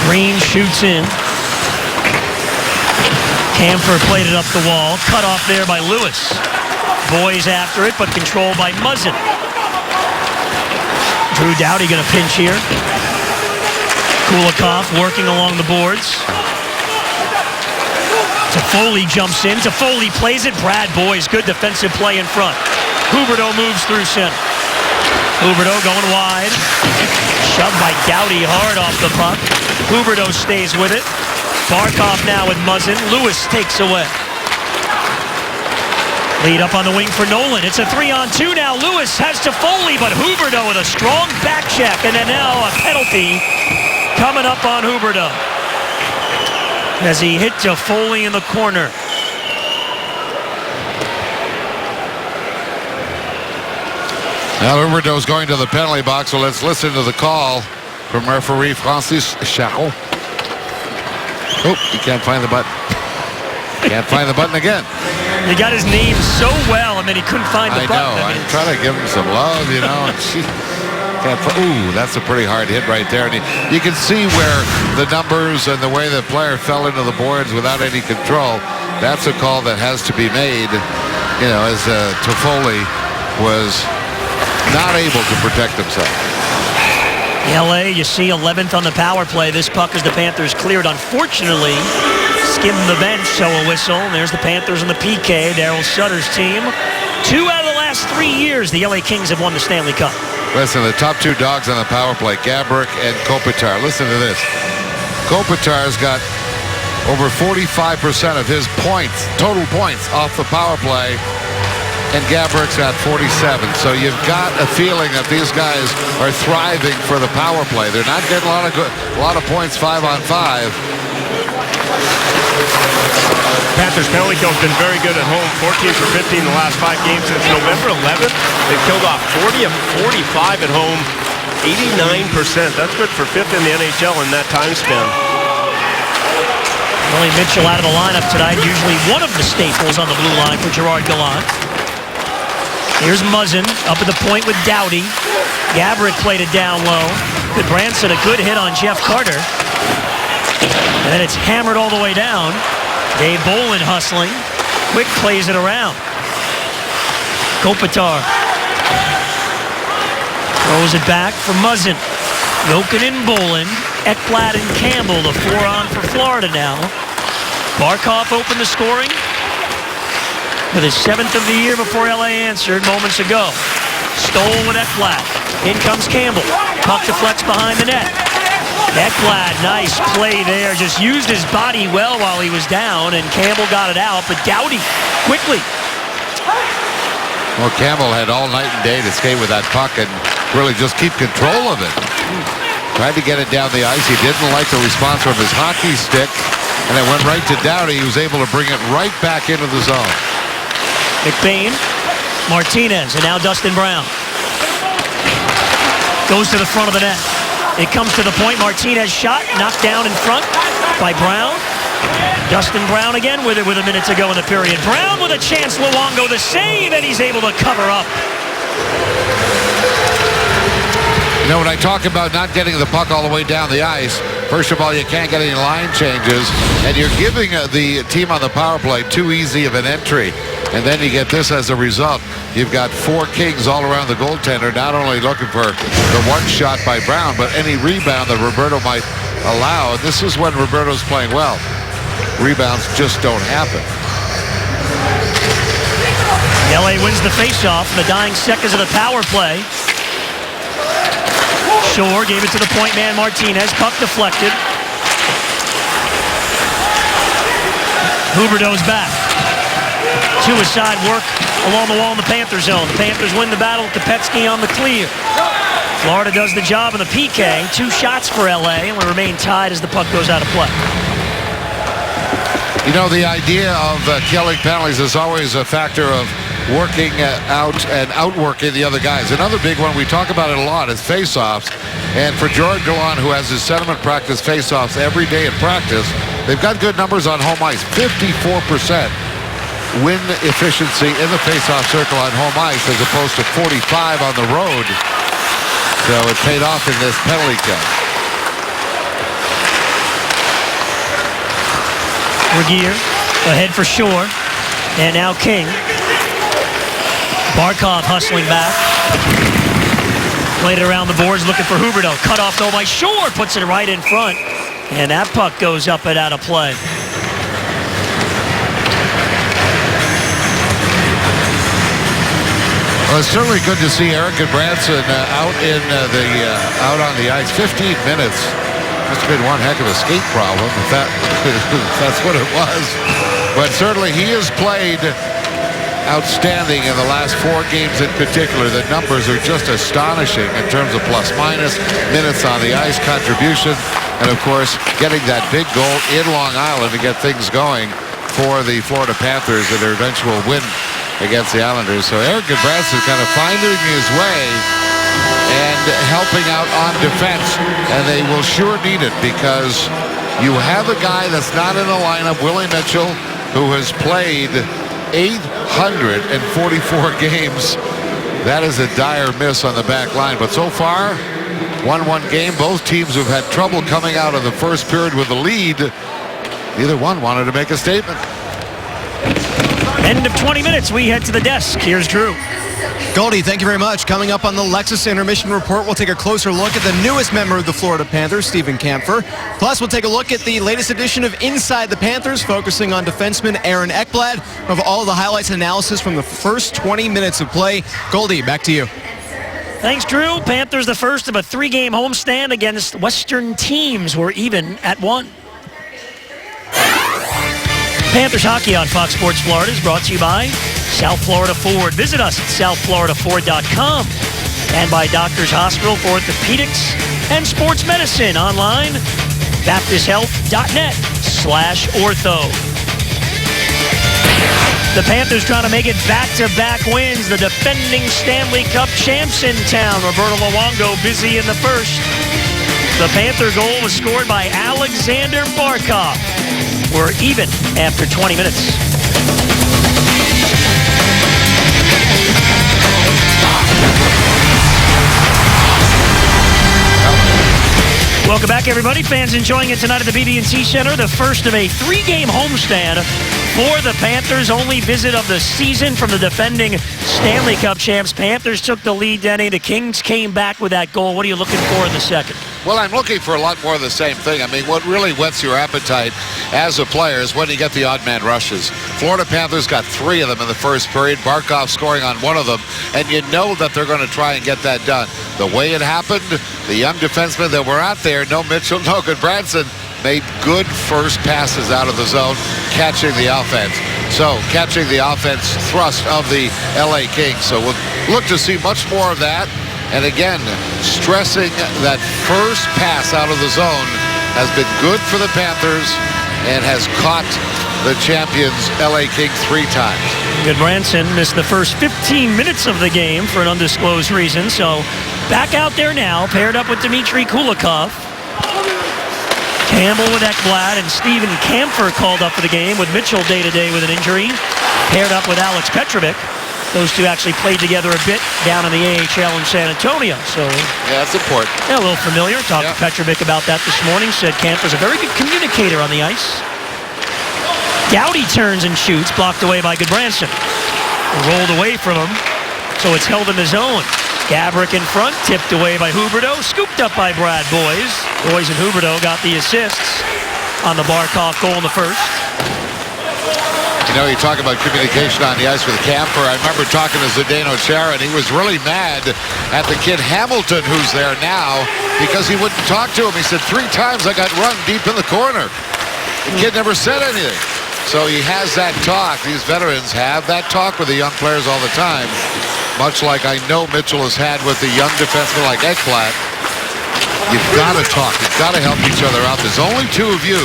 S3: Green shoots in. Camphor played it up the wall. Cut off there by Lewis. Boys after it, but controlled by Muzzin. Drew Doughty going to pinch here. Kulikov working along the boards. Toffoli jumps in. Toffoli plays it. Brad Boyes, good defensive play in front. Huberdeau moves through center. Huberdeau going wide. Shoved by Doughty hard off the puck. Huberdeau stays with it. Barkov now with Muzzin. Lewis takes away. Lead up on the wing for Nolan. It's a 3-on-2 now. Lewis has Toffoli, but Huberdeau with a strong back check. And then now a penalty coming up on Huberdeau as he hit Toffoli in the corner.
S4: Now Huberdeau's going to the penalty box, so let's listen to the call from referee Francis Charron. Oh, he can't find the button. Can't find the button again.
S3: He got his name so well, and then he couldn't find the button.
S4: I know. I'm trying to give him some love, you know. Ooh, that's a pretty hard hit right there. And you can see where the numbers and the way the player fell into the boards without any control. That's a call that has to be made, you know, as Toffoli was not able to protect himself.
S3: LA, you see 11th on the power play. This puck as the Panthers cleared. Unfortunately, skimmed the bench, so a whistle. And there's the Panthers and the PK, Daryl Sutter's team. 2 out of the last 3 years, the LA Kings have won the Stanley Cup.
S4: Listen, the top 2 dogs on the power play, Gaborik and Kopitar. Listen to this. Kopitar's got over 45% of his points, total points, off the power play. And Gaborik's got 47. So you've got a feeling that these guys are thriving for the power play. They're not getting a lot of points 5-on-5.
S6: Panthers penalty kill has been very good at home. 14 for 15 the last 5 games since November 11th. They've killed off 40 of 45 at home, 89%. That's good for 5th in the NHL in that time span.
S3: Willie Mitchell out of the lineup tonight. Usually one of the staples on the blue line for Gerard Gallant. Here's Muzzin up at the point with Doughty. Gaborik played it down low. Good Branson, a good hit on Jeff Carter. And then it's hammered all the way down. Dave Bolin hustling. Quick plays it around. Kopitar throws it back for Muzzin. Jokinen, Bolin, Ekblad and Campbell, the 4-on for Florida now. Barkov opened the scoring with his 7th of the year before LA answered moments ago. Stole with Ekblad. In comes Campbell. Puck deflects behind the net. Ekblad, nice play there. Just used his body well while he was down, and Campbell got it out, but Doughty quickly.
S4: Well, Campbell had all night and day to skate with that puck and really just keep control of it. Tried to get it down the ice. He didn't like the response from his hockey stick, and it went right to Doughty. He was able to bring it right back into the zone.
S3: McBain, Martinez, and now Dustin Brown. Goes to the front of the net. It comes to the point. Martinez shot, knocked down in front by Brown. Dustin Brown again with it with a minute to go in the period. Brown with a chance. Luongo the save, and he's able to cover up.
S4: You know, when I talk about not getting the puck all the way down the ice, first of all, you can't get any line changes, and you're giving the team on the power play too easy of an entry. And then you get this as a result. You've got 4 Kings all around the goaltender, not only looking for the one shot by Brown, but any rebound that Roberto might allow. And this is when Roberto's playing well. Rebounds just don't happen.
S3: LA wins the faceoff in the dying seconds of the power play. Shore gave it to the point man Martinez. Puck deflected. Huberdeau's back. 2-a-side work along the wall in the Panther zone. The Panthers win the battle. Kopetsky on the clear. Florida does the job in the PK. 2 shots for LA, and we remain tied as the puck goes out of play.
S4: You know, the idea of killing penalties is always a factor of working out and outworking the other guys. Another big one, we talk about it a lot, is face-offs. And for Gerard Gallant, who has his sentiment practice face-offs every day in practice, they've got good numbers on home ice. 54% win efficiency in the face-off circle on home ice as opposed to 45 on the road. So it paid off in this penalty kill.
S3: Regier ahead for Shore. And now King. Barkov hustling back. Played it around the boards looking for Huberdeau. Cut off though by Shore. Puts it right in front. And that puck goes up and out of play.
S4: Well, it's certainly good to see Erik Gudbranson out on the ice. 15 minutes. Must have been one heck of a skate problem, if that's what it was. But certainly he has played outstanding in the last 4 games in particular. The numbers are just astonishing in terms of plus-minus, minutes on the ice, contribution, and of course getting that big goal in Long Island to get things going for the Florida Panthers in their eventual win against the Islanders. So Erik Gudbranson kind of finding his way and helping out on defense, and they will sure need it because you have a guy that's not in the lineup, Willie Mitchell, who has played 844 games. That is a dire miss on the back line, but so far 1-1 game. Both teams have had trouble coming out of the first period with the lead. Neither one wanted to make a statement.
S3: End of 20 minutes. We head to the desk. Here's Drew.
S5: Goldie, thank you very much. Coming up on the Lexus Intermission Report, we'll take a closer look at the newest member of the Florida Panthers, Stephen Kampfer. Plus, we'll take a look at the latest edition of Inside the Panthers, focusing on defenseman Aaron Ekblad. Of all the highlights and analysis from the first 20 minutes of play. Goldie, back to you.
S3: Thanks, Drew. Panthers, the first of a 3-game homestand against Western teams. We're even at 1. Panthers hockey on Fox Sports Florida is brought to you by South Florida Ford. Visit us at southfloridaford.com and by Doctors Hospital for Orthopedics and Sports Medicine online, baptisthealth.net/ortho. The Panthers trying to make it back-to-back wins. The defending Stanley Cup champs in town. Roberto Luongo busy in the first. The Panther goal was scored by Alexander Barkov. We're even after 20 minutes. Welcome back, everybody. Fans enjoying it tonight at the BB&T Center. The first of a 3-game homestand for the Panthers. Only visit of the season from the defending Stanley Cup champs. Panthers took the lead, Denny. The Kings came back with that goal. What are you looking for in the second?
S4: Well, I'm looking for a lot more of the same thing. I mean, what really whets your appetite as a player is when you get the odd man rushes. Florida Panthers got 3 of them in the first period. Barkov scoring on 1 of them, and you know that they're going to try and get that done. The way it happened, the young defensemen that were out there, no Mitchell, no Goodbranson, made good first passes out of the zone, catching the offense. So, catching the offense thrust of the LA Kings. So, we'll look to see much more of that. And again, stressing that first pass out of the zone has been good for the Panthers and has caught the champions LA Kings 3 times.
S3: Goodbranson missed the first 15 minutes of the game for an undisclosed reason. So back out there now, paired up with Dmitry Kulikov. Campbell with Ekblad and Stephen Kampfer called up for the game with Mitchell day-to-day with an injury. Paired up with Alex Petrovic. Those two actually played together a bit down in the AHL in San Antonio. So
S4: yeah, that's important.
S3: Yeah, a little familiar. Talked to Petrovic about that this morning. Said Kampfer's a very good communicator on the ice. Doughty turns and shoots, blocked away by Goodbranson. Rolled away from him, so it's held in the zone. Gabrick in front, tipped away by Huberdeau, scooped up by Brad Boys. Boys and Huberdeau got the assists on the Barkov goal in the first.
S4: You know, you talk about communication on the ice with Kampfer. I remember talking to Zdeno Chara, and he was really mad at the kid Hamilton, who's there now, because he wouldn't talk to him. He said 3 times I got run deep in the corner. The kid never said anything. So he has that talk. These veterans have that talk with the young players all the time, much like I know Mitchell has had with the young defensemen like Ekblad. You've got to talk. You've got to help each other out. There's only 2 of you,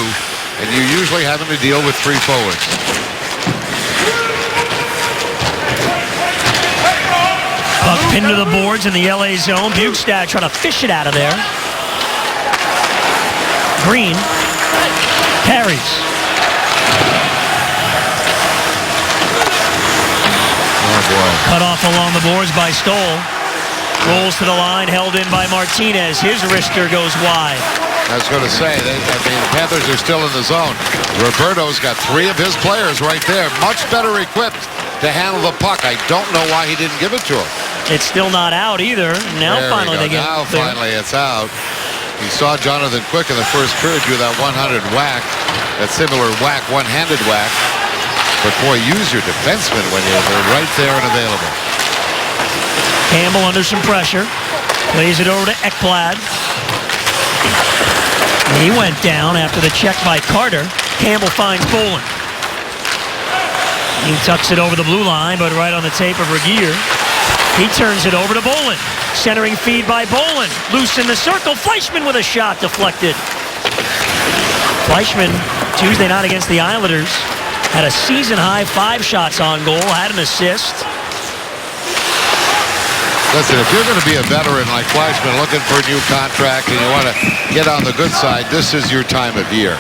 S4: and you're usually having to deal with 3 forwards.
S3: Puck pinned to the boards in the LA zone. Bukestad trying to fish it out of there. Green carries.
S4: Oh, boy.
S3: Cut off along the boards by Stoll. Rolls to the line, held in by Martinez. His wrister goes wide.
S4: I was going to say, the Panthers are still in the zone. Roberto's got 3 of his players right there, much better equipped to handle the puck. I don't know why he didn't give it to him.
S3: It's still not out either. Now
S4: there
S3: finally they get
S4: Now
S3: clear.
S4: finally it's out. You saw Jonathan Quick in the first period do that 100 whack, that similar whack, one-handed whack. But boy, use your defensemen when they're right there and available.
S3: Campbell under some pressure. Plays it over to Ekblad. He went down after the check by Carter. Campbell finds Bolin. He tucks it over the blue line, but right on the tape of Regier. He turns it over to Bolin. Centering feed by Bolin. Loose in the circle. Fleischman with a shot deflected. Fleischman, Tuesday night against the Islanders, had a season-high 5 shots on goal, had an assist.
S4: Listen, if you're going to be a veteran like Fleischman looking for a new contract and you want to get on the good side, this is your time of year.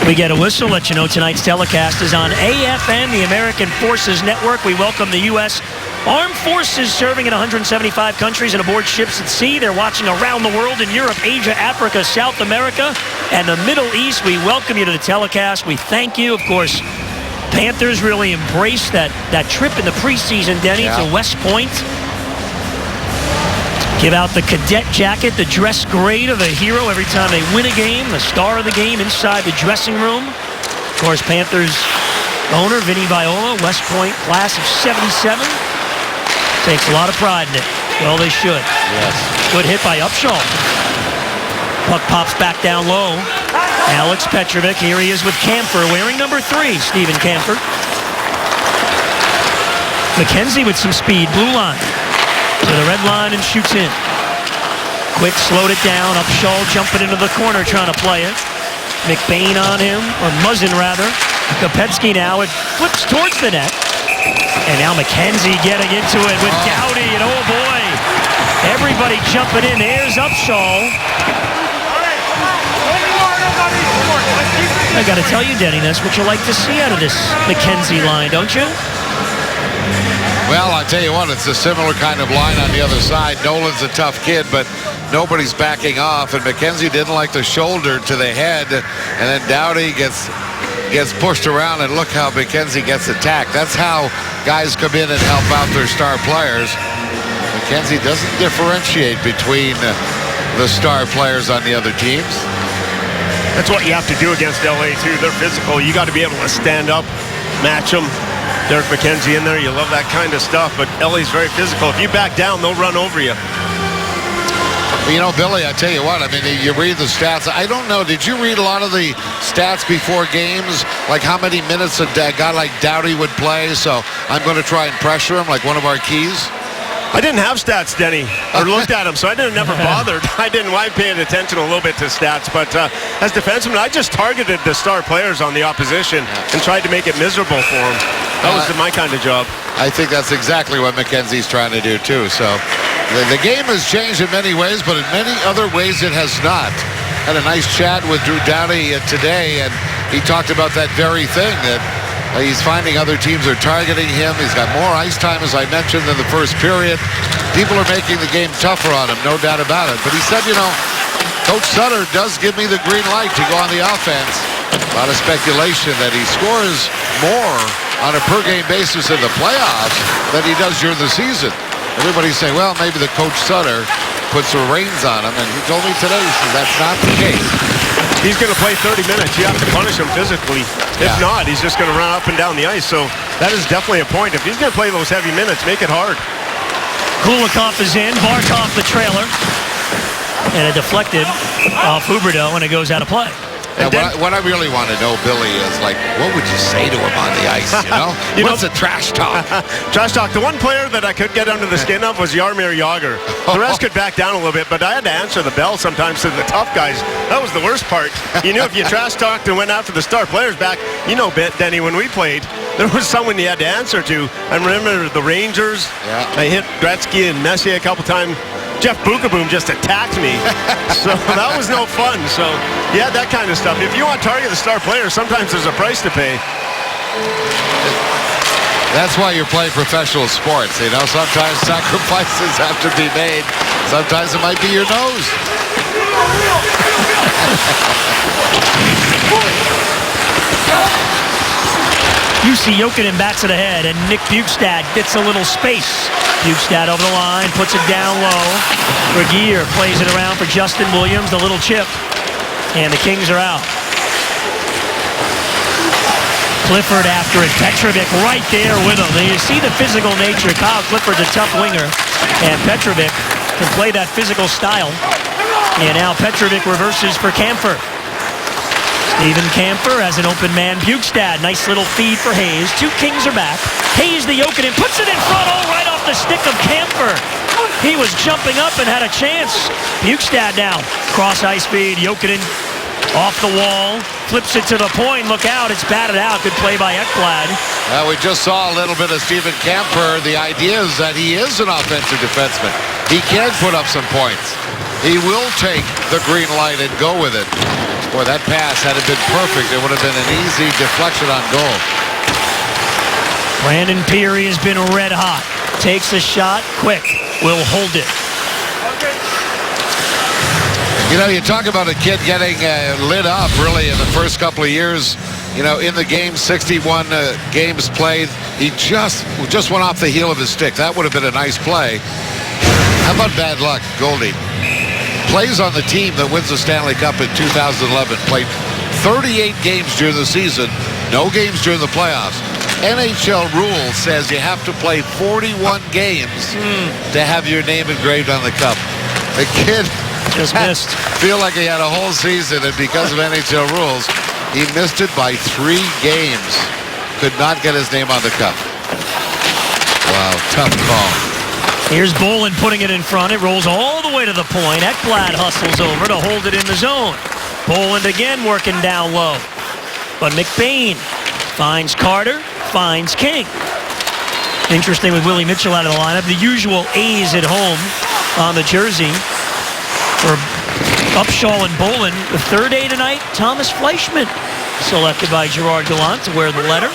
S3: We get a whistle, let you know tonight's telecast is on AFN, the American Forces Network. We welcome the U.S. Armed Forces serving in 175 countries and aboard ships at sea. They're watching around the world in Europe, Asia, Africa, South America, and the Middle East. We welcome you to the telecast. We thank you. Of course, Panthers really embraced that trip in the preseason, Denny, to West Point. Give out the cadet jacket, the dress grade of a hero every time they win a game, the star of the game inside the dressing room. Of course, Panthers owner Vinny Viola, West Point class of 77. Takes a lot of pride in it. Well, they should.
S4: Yes.
S3: Good hit by Upshaw. Puck pops back down low. Alex Petrovic, here he is with Camphor, wearing number 3, Stephen Camphor. McKenzie with some speed, blue line. To the red line and shoots in. Quick slowed it down. Upshaw jumping into the corner trying to play it. McBain on him, or Muzzin rather. Kopetsky now, it flips towards the net. And now McKenzie getting into it with Doughty, and oh boy, everybody jumping in. There's Upshaw. I got to tell you, Denny, that's what you like to see out of this McKenzie line, don't you?
S4: Well, I tell you what, it's a similar kind of line on the other side. Nolan's a tough kid, but nobody's backing off, and McKenzie didn't like the shoulder to the head, and then Doughty gets pushed around, and look how McKenzie gets attacked. That's how guys come in and help out their star players. McKenzie doesn't differentiate between the star players on the other teams.
S6: That's what you have to do against LA, too. They're physical. You got to be able to stand up, match them. Derek McKenzie in there, you love that kind of stuff, but LA's very physical. If you back down, they'll run over you.
S4: You know, Billy, I tell you what, I mean, you read the stats. I don't know, did you read a lot of the stats before games? Like how many minutes a guy like Doughty would play? So I'm going to try and pressure him like one of our keys.
S6: I didn't have stats, Denny, or looked at them, so I never bothered. I didn't mind paying attention a little bit to stats, but as defenseman, I just targeted the star players on the opposition and tried to make it miserable for them. That was my kind of job.
S4: I think that's exactly what McKenzie's trying to do, too. So the game has changed in many ways, but in many other ways it has not. Had a nice chat with Drew Doughty today, and he talked about that very thing, that he's finding other teams are targeting him. He's got more ice time, as I mentioned, in the first period. People are making the game tougher on him, no doubt about it. But he said, you know, Coach Sutter does give me the green light to go on the offense. A lot of speculation that he scores more on a per-game basis in the playoffs than he does during the season. Everybody's saying, well, maybe the Coach Sutter puts the reins on him, and he told me today, he says that's not the case.
S6: He's going to play 30 minutes. You have to punish him physically. If not, he's just going to run up and down the ice. So that is definitely a point. If he's going to play those heavy minutes, make it hard.
S3: Kulikov is in. Barkov the trailer. And it deflected off Huberdeau, and it goes out of play.
S4: And what I really want to know, Billy, is like, what would you say to him on the ice, you know? What's the trash talk?
S6: Trash talk. The one player that I could get under the skin of was Jaromir Jagr. The rest could back down a little bit, but I had to answer the bell sometimes to the tough guys. That was the worst part. You knew if you trash talked and went after the star players back, you know, Denny, when we played, there was someone you had to answer to. I remember the Rangers.
S4: Yeah.
S6: I hit Gretzky and Messier a couple times. Jeff Bukaboom just attacked me. So that was no fun. So, yeah, that kind of stuff. If you want to target the star player, sometimes there's a price to pay.
S4: That's why you're playing professional sports, you know? Sometimes sacrifices have to be made. Sometimes it might be your nose.
S3: UC Jokinen bats it ahead, and Nick Bjugstad gets a little space. Bjugstad over the line, puts it down low. Regier plays it around for Justin Williams, the little chip. And the Kings are out. Clifford after it. Petrovic right there with him. You see the physical nature. Kyle Clifford's a tough winger. And Petrovic can play that physical style. And now Petrovic reverses for Camphor. Stephen Camphor has an open man. Bjugstad, nice little feed for Hayes. Two Kings are back. Hayes, the Jokinen, puts it in front, all right off the stick of Camphor. He was jumping up and had a chance. Bjugstad now, cross ice feed. Jokinen off the wall, flips it to the point. Look out, it's batted out. Good play by Ekblad.
S4: We just saw a little bit of Stephen Camphor. The idea is that he is an offensive defenseman. He can put up some points. He will take the green light and go with it. Boy, that pass, had it been perfect, it would have been an easy deflection on goal.
S3: Brandon Peary has been red hot. Takes a shot, quick, will hold it.
S4: You know, you talk about a kid getting lit up, really, in the first couple of years You know, in the game, 61 games played, he just went off the heel of his stick. That would have been a nice play. How about bad luck, Goldie? Plays on the team that wins the Stanley Cup in 2011. Played 38 games during the season, no games during the playoffs. NHL rule says you have to play 41 games to have your name engraved on the cup. The kid
S3: just missed.
S4: Feel like he had a whole season, and because of NHL rules, he missed it by 3 games. Could not get his name on the cup. Wow, tough call.
S3: Here's Bolin putting it in front. It rolls all the way to the point. Ekblad hustles over to hold it in the zone. Bolin again working down low. But McBain finds Carter, finds King. Interesting with Willie Mitchell out of the lineup. The usual A's at home on the jersey for Upshaw and Bolin. The third A tonight, Thomas Fleischmann, selected by Gerard Gallant to wear the letter.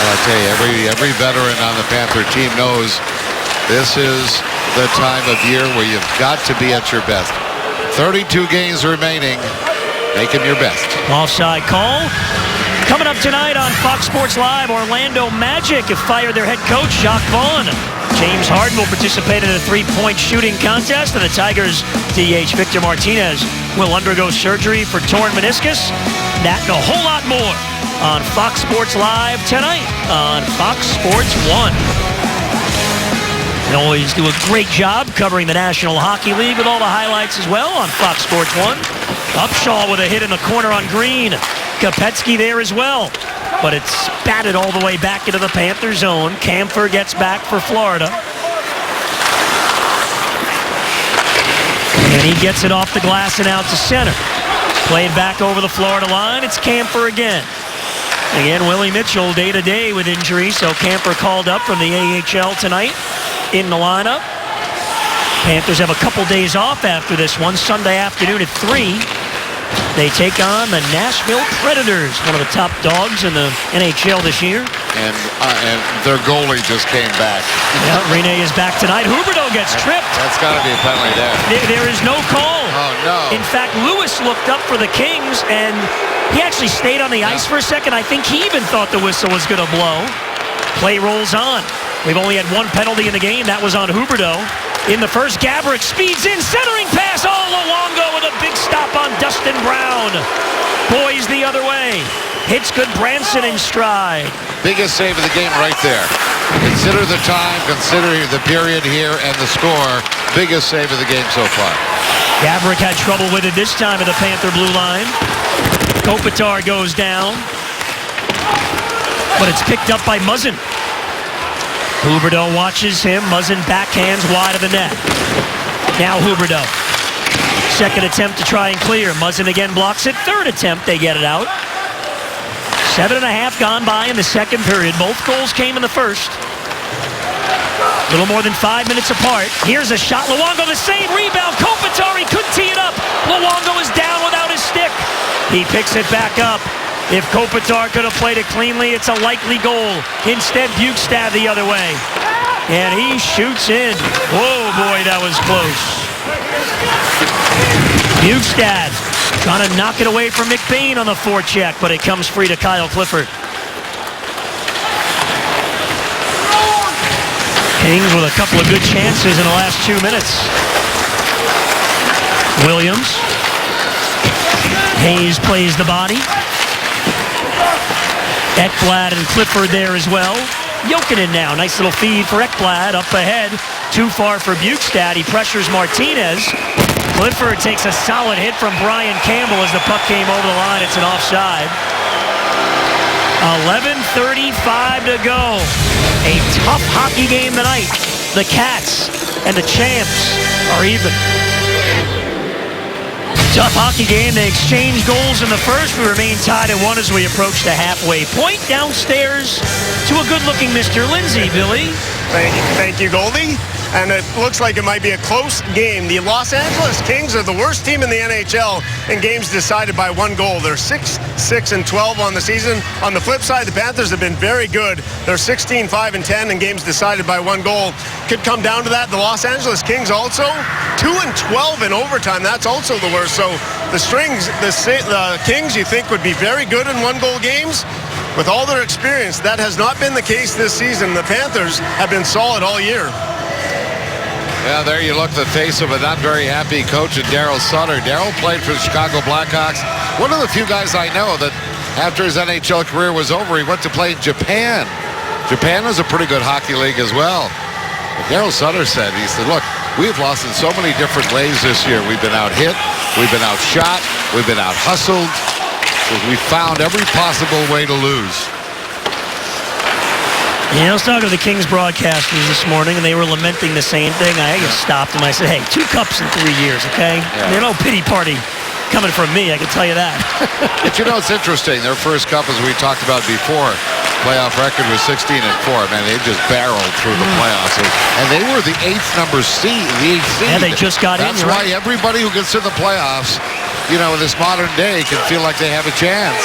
S4: Well, I tell you, every veteran on the Panther team knows this is the time of year where you've got to be at your best. 32 games remaining. Make him your best.
S3: Offside call. Coming up tonight on Fox Sports Live, Orlando Magic have fired their head coach, Jacques Vaughn. James Harden will participate in a 3-point shooting contest, and the Tigers' DH Victor Martinez will undergo surgery for torn meniscus. That and a whole lot more on Fox Sports Live tonight on Fox Sports 1. They always do a great job covering the National Hockey League with all the highlights as well on Fox Sports 1. Upshaw with a hit in the corner on Green. Kopetsky there as well. But it's batted all the way back into the Panther zone. Camphor gets back for Florida. And he gets it off the glass and out to center. Played back over the Florida line. It's Camphor again. Again, Willie Mitchell day-to-day with injury, so Camphor called up from the AHL tonight in the lineup. Panthers have a couple days off after this one. Sunday afternoon at 3. They take on the Nashville Predators, one of the top dogs in the NHL this year.
S4: And their goalie just came back.
S3: Yeah, Rene is back tonight. Huberdeau gets tripped.
S4: That's got to be a penalty there.
S3: There is no call.
S4: Oh, no.
S3: In fact, Lewis looked up for the Kings, and he actually stayed on the ice for a second. I think he even thought the whistle was going to blow. Play rolls on. We've only had one penalty in the game. That was on Huberdeau. In the first, Gaborik speeds in, centering pass. Oh, Luongo with a big stop on Dustin Brown. Boys the other way. Hits good Branson in stride.
S4: Biggest save of the game right there. Consider the time, consider the period here, and the score. Biggest save of the game so far.
S3: Gaborik had trouble with it this time at the Panther blue line. Kopitar goes down. But it's picked up by Muzzin. Huberdeau watches him. Muzzin backhands wide of the net. Now Huberdeau. Second attempt to try and clear. Muzzin again blocks it. Third attempt, they get it out. 7.5 gone by in the second period. Both goals came in the first. A little more than 5 minutes apart. Here's a shot. Luongo the save. Rebound. Kopitar, he couldn't tee it up. Luongo is down without his stick. He picks it back up. If Kopitar could have played it cleanly, it's a likely goal. Instead, Bjugstad the other way. And he shoots in. Whoa, boy, that was close. Bjugstad trying to knock it away from McBain on the forecheck, but it comes free to Kyle Clifford. Kings with a couple of good chances in the last 2 minutes. Williams. Hayes plays the body. Ekblad and Clifford there as well. Jokinen now. Nice little feed for Ekblad. Up ahead. Too far for Bjugstad. He pressures Martinez. Clifford takes a solid hit from Brian Campbell as the puck came over the line. It's an offside. 11:35 to go. A tough hockey game tonight. The Cats and the Champs are even. Tough hockey game. They exchange goals in the first. We remain tied at 1 as we approach the halfway point. Downstairs to a good-looking Mr. Lindsay, Billy.
S6: Thank you, Goldie. And it looks like it might be a close game. The Los Angeles Kings are the worst team in the NHL in games decided by 1 goal. They're 6-6-12 on the season. On the flip side, the Panthers have been very good. They're 16-5-10 in games decided by 1 goal. Could come down to that. The Los Angeles Kings also 2-12 in overtime. That's also the worst. So the Kings you think would be very good in one-goal games. With all their experience, that has not been the case this season. The Panthers have been solid all year.
S4: Yeah, there you look, the face of a not very happy coach, Daryl Sutter. Daryl played for the Chicago Blackhawks. One of the few guys I know that after his NHL career was over, he went to play in Japan. Japan is a pretty good hockey league as well. But Daryl Sutter said, he said, look, we've lost in so many different ways this year. We've been out-hit, we've been outshot, we've been out-hustled. We found every possible way to lose.
S3: Yeah, I was talking to the Kings broadcasters this morning, and they were lamenting the same thing. I just stopped them. I said, hey, 2 cups in 3 years, okay?
S4: Yeah.
S3: No pity party coming from me, I can tell you that.
S4: But you know, it's interesting. Their first cup, as we talked about before, playoff record was 16-4. Man, they just barreled through the playoffs. And they were the 8th seed.
S3: Yeah, they just got in.
S4: That's why everybody who gets to the playoffs, you know, in this modern day can feel like they have a chance.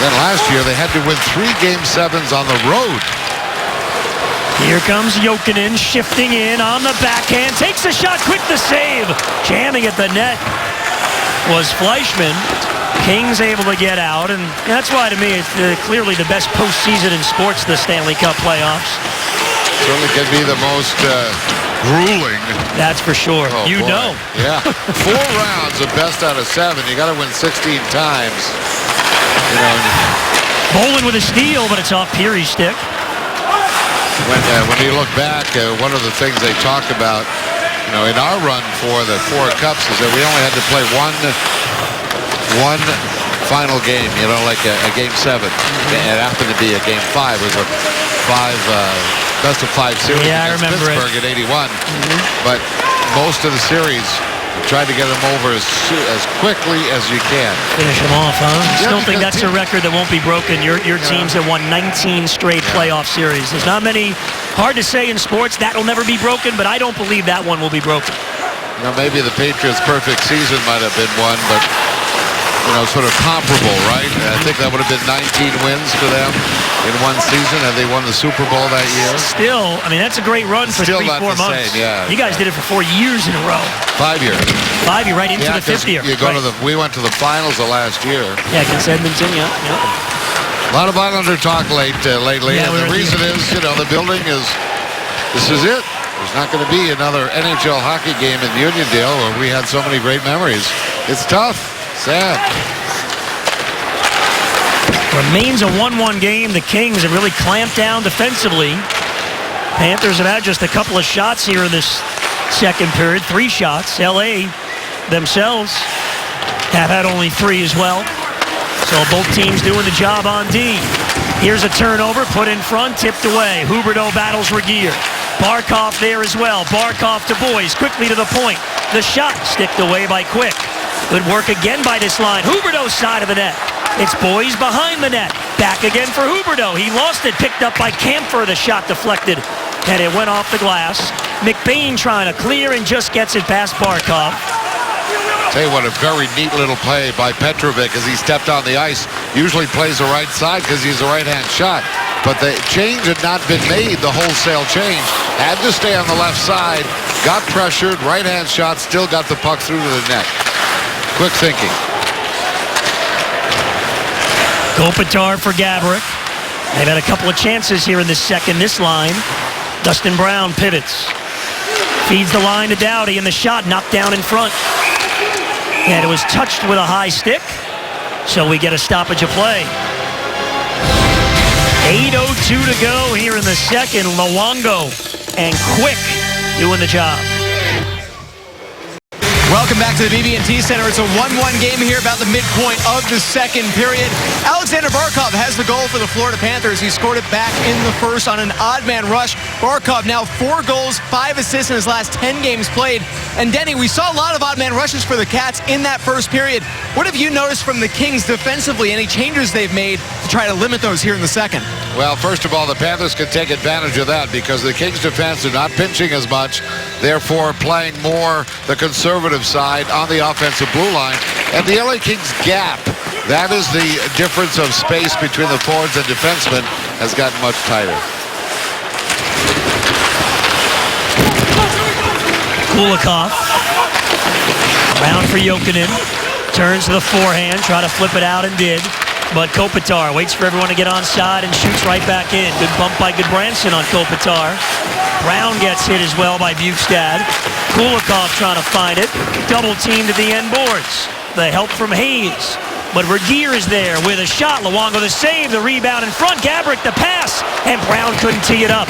S4: Then last year, they had to win 3 Game 7s on the road.
S3: Here comes Jokinen, shifting in on the backhand. Takes a shot, quick the save. Jamming at the net was Fleischmann. Kings able to get out, and that's why, to me, it's clearly the best postseason in sports, the Stanley Cup playoffs.
S4: Certainly can be the most grueling.
S3: That's for sure.
S4: Oh,
S3: you
S4: boy.
S3: know.
S4: Yeah. 4 rounds of best out of 7. You got to win 16 times. You know,
S3: Bolin with a steal, but it's off Peary's stick.
S4: when you look back, one of the things they talk about, you know, in our run for the 4 Cups is that we only had to play one final game, you know, like a Game 7. It happened to be a Game 5. It was a best of 5 series against Pittsburgh in '81. But most of the series, try to get them over as quickly as you can.
S3: Finish them off, huh?
S4: Yeah,
S3: Still think that's a record that won't be broken. Your teams have won 19 straight playoff series. There's not many, hard to say in sports, that'll never be broken, but I don't believe that one will be broken.
S4: You know, maybe the Patriots' perfect season might have been one, but, you know, sort of comparable, right? I think that would have been 19 wins for them in one season had they won the Super Bowl that year.
S3: Still, I mean, that's a great run for
S4: Still
S3: 3-4
S4: not the
S3: months.
S4: same, yeah.
S3: You guys did it for 4 years in a row.
S4: 5 years.
S3: 5 year, right into the 5th year.
S4: You go to we went to the finals of last year.
S3: Yeah, against Edmonton, yeah.
S4: A lot of Islander talk lately,
S3: Yeah,
S4: and the reason is, you know, the building is, this is it. There's not going to be another NHL hockey game in Uniondale where we had so many great memories. It's tough. Sad.
S3: Remains a 1-1 game. The Kings have really clamped down defensively. Panthers have had just a couple of shots here in this second period. 3 shots. LA themselves have had only 3 as well. So both teams doing the job on D. Here's a turnover, put in front, tipped away. Huberdeau battles Regier. Barkov there as well. Barkov to Boys, quickly to the point. The shot sticked away by Quick. Good work again by this line. Huberdeau's side of the net. It's Boys behind the net. Back again for Huberdeau. He lost it, picked up by Kampfer. The shot deflected, and it went off the glass. McBain trying to clear and just gets it past Barkov.
S4: Tell you what, a very neat little play by Petrovic as he stepped on the ice. Usually plays the right side because he's a right-hand shot. But the change had not been made, the wholesale change. Had to stay on the left side, got pressured, right-hand shot, still got the puck through to the net. Quick thinking.
S3: Kopitar for Gaborik. They've had a couple of chances here in the second. This line, Dustin Brown pivots. Feeds the line to Doughty, and the shot knocked down in front. And it was touched with a high stick, so we get a stoppage of play. 8:02 to go here in the second. Luongo and Quick doing the job.
S5: Welcome back to the BB&T Center. It's a 1-1 game here about the midpoint of the second period. Alexander Barkov has the goal for the Florida Panthers. He scored it back in the first on an odd man rush. Barkov now 4 goals, 5 assists in his last 10 games played. And Denny, we saw a lot of odd man rushes for the Cats in that first period. What have you noticed from the Kings defensively? Any changes they've made to try to limit those here in the second?
S4: Well, first of all, the Panthers can take advantage of that because the Kings defense are not pinching as much, therefore playing more the conservative side on the offensive blue line. And the LA Kings gap, that is the difference of space between the forwards and defensemen, has gotten much tighter.
S3: Kulikov. Round for Jokinen. Turns to the forehand, try to flip it out and did. But Kopitar waits for everyone to get onside and shoots right back in. Good bump by Goodbranson on Kopitar. Brown gets hit as well by Bukestad. Kulikov trying to find it. Double teamed at the end boards. The help from Hayes. But Regier is there with a shot. Luongo the save, the rebound in front. Gaborik the pass, and Brown couldn't tee it up.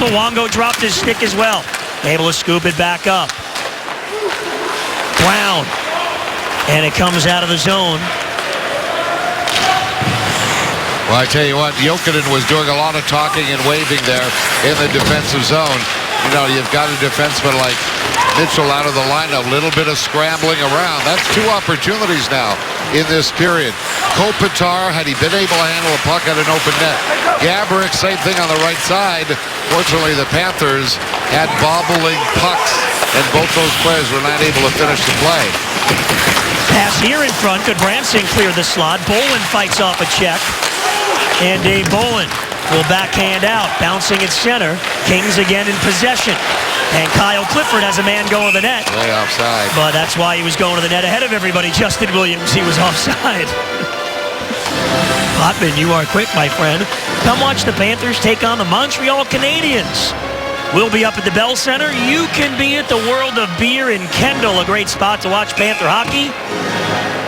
S3: Luongo dropped his stick as well. Able to scoop it back up. Brown. And it comes out of the zone.
S4: Well, I tell you what, Jokinen was doing a lot of talking and waving there in the defensive zone. You know, you've got a defenseman like Mitchell out of the lineup, a little bit of scrambling around. That's 2 opportunities now in this period. Kopitar, had he been able to handle a puck at an open net. Gaborik, same thing on the right side. Fortunately, the Panthers had bobbling pucks, and both those players were not able to finish the play.
S3: Pass here in front. Goodbranson cleared the slot. Bolin fights off a check. And Dave Bolin will backhand out, bouncing at center. Kings again in possession. And Kyle Clifford has a man going to the net.
S4: Way offside.
S3: But that's why he was going to the net ahead of everybody. Justin Williams, he was offside. Potvin, you are quick, my friend. Come watch the Panthers take on the Montreal Canadiens. We'll be up at the Bell Center. You can be at the World of Beer in Kendall, a great spot to watch Panther hockey.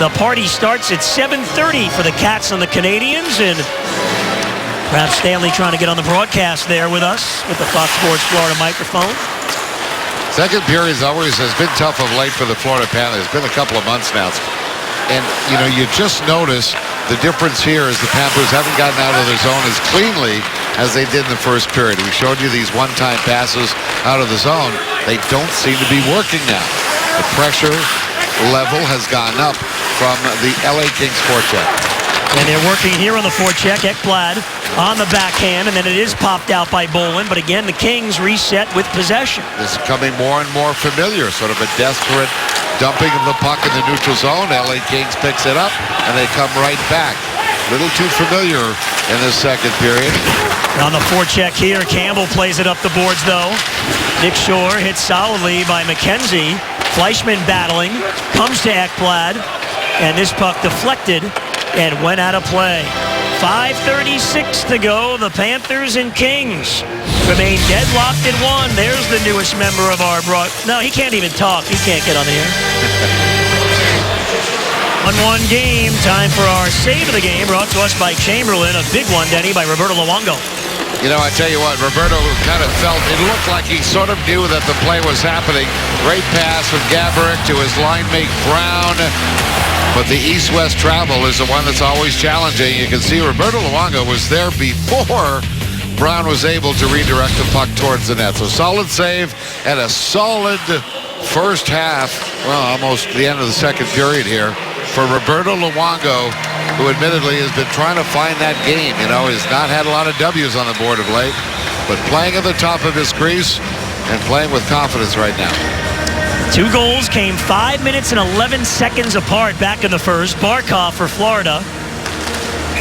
S3: The party starts at 7:30 for the Cats and the Canadiens, and perhaps Stanley trying to get on the broadcast there with us with the Fox Sports Florida microphone.
S4: Second period always has been tough of late for the Florida Panthers. It's been a couple of months now. And, you know, you just notice the difference here is the Panthers haven't gotten out of their zone as cleanly as they did in the first period. We showed you these one-time passes out of the zone. They don't seem to be working now. The pressure level has gone up from the LA Kings forecheck.
S3: And they're working here on the forecheck. Ekblad on the backhand, and then it is popped out by Bolin. But again, the Kings reset with possession.
S4: This is becoming more and more familiar, sort of a desperate dumping of the puck in the neutral zone. LA Kings picks it up, and they come right back. A little too familiar in this second period.
S3: On the forecheck here, Campbell plays it up the boards, though. Nick Shore hits solidly by McKenzie. Fleischmann battling, comes to Ekblad, and this puck deflected and went out of play. 5:36 to go. The Panthers and Kings remain deadlocked at 1. There's the newest member of our No, he can't even talk. He can't get on the air. 1-1 game. Time for our save of the game, brought to us by Chamberlain. A big one, Denny, by Roberto Luongo.
S4: You know, I tell you what, Roberto kind of felt, it looked like he sort of knew that the play was happening. Great pass from Gaborik to his line mate Brown. But the east-west travel is the one that's always challenging. You can see Roberto Luongo was there before Brown was able to redirect the puck towards the net. So solid save and a solid first half, well, almost the end of the second period here for Roberto Luongo, who admittedly has been trying to find that game. You know, he's not had a lot of W's on the board of late, but playing at the top of his crease and playing with confidence right now.
S3: 2 goals came 5 minutes and 11 seconds apart back in the first. Barkov for Florida.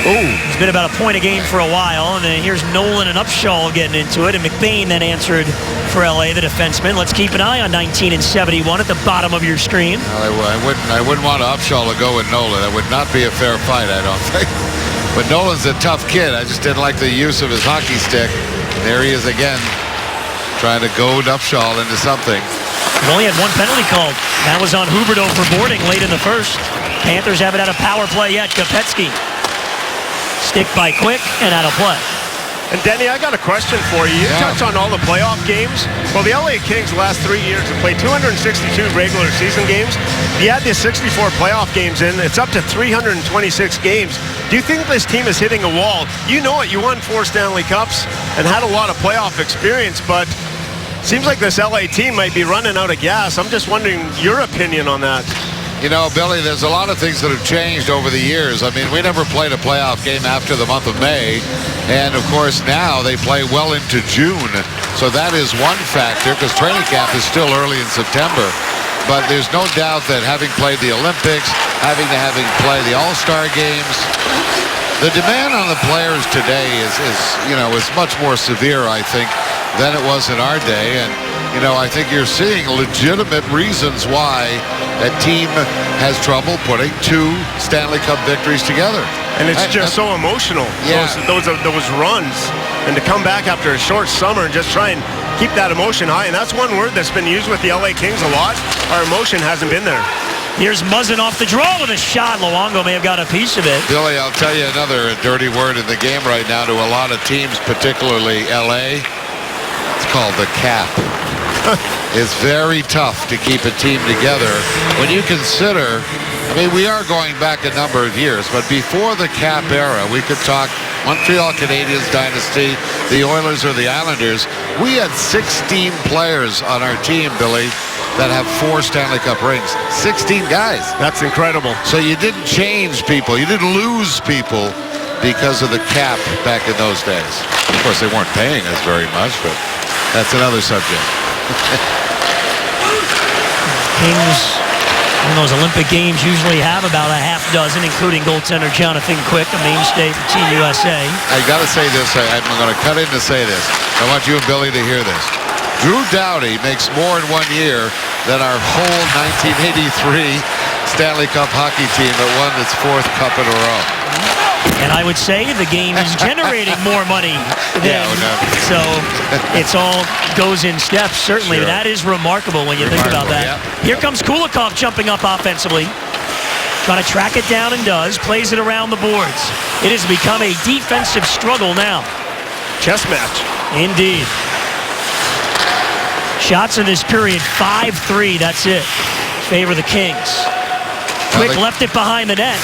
S3: It's been about a point a game for a while, and then here's Nolan and Upshaw getting into it, and McBain then answered for LA, the defenseman. Let's keep an eye on 19 and 71 at the bottom of your screen.
S4: Well, I wouldn't want Upshaw to go with Nolan. That would not be a fair fight, I don't think. But Nolan's a tough kid. I just didn't like the use of his hockey stick. There he is again, trying to goad Upshaw into something.
S3: He only had 1 penalty called. That was on Huberdeau for boarding late in the first. Panthers haven't had a power play yet. Kopetsky. Stick by Quick and out of play.
S6: And Denny, I got a question for you. You touch on all the playoff games. Well, the LA Kings the last 3 years have played 262 regular season games. If you add the 64 playoff games in, it's up to 326 games. Do you think this team is hitting a wall? You know it. You won 4 Stanley Cups and had a lot of playoff experience, but seems like this LA team might be running out of gas. I'm just wondering your opinion on that.
S4: You know, Billy, there's a lot of things that have changed over the years. I mean, we never played a playoff game after the month of May. And, of course, now they play well into June. So that is one factor, because training camp is still early in September. But there's no doubt that having played the Olympics, having play the All-Star games, the demand on the players today is much more severe, I think, than it was in our day. And, you know, I think you're seeing legitimate reasons why that team has trouble putting 2 Stanley Cup victories together.
S6: And it's just so emotional,
S4: Yeah.
S6: those runs. And to come back after a short summer and just try and keep that emotion high. And that's one word that's been used with the LA Kings a lot. Our emotion hasn't been there.
S3: Here's Muzzin off the draw with a shot. Luongo may have got a piece of it.
S4: Billy, I'll tell you another dirty word in the game right now to a lot of teams, particularly LA. It's called the cap. It's very tough to keep a team together when you consider, I mean, we are going back a number of years, but before the cap era, we could talk Montreal Canadiens dynasty, the Oilers or the Islanders. We had 16 players on our team, Billy, that have 4 Stanley Cup rings. 16 guys.
S6: That's incredible.
S4: So you didn't change people. You didn't lose people because of the cap back in those days. Of course, they weren't paying us very much, but that's another subject.
S3: Kings in those Olympic Games usually have about a half dozen, including goaltender Jonathan Quick, a mainstay for Team USA.
S4: I got to say this. I'm going to cut in to say this. I want you and Billy to hear this. Drew Doughty makes more in 1 year than our whole 1983 Stanley Cup hockey team that won its 4th cup in a row.
S3: And I would say the game is generating more money than, so it's all goes in steps, certainly.
S4: Sure.
S3: That is remarkable when you think about that.
S4: Yeah.
S3: Here comes Kulikov jumping up offensively. Trying to track it down and does. Plays it around the boards. It has become a defensive struggle now.
S6: Chess match.
S3: Indeed. Shots in this period, 5-3. That's it. Favor the Kings. Quick left it behind the net.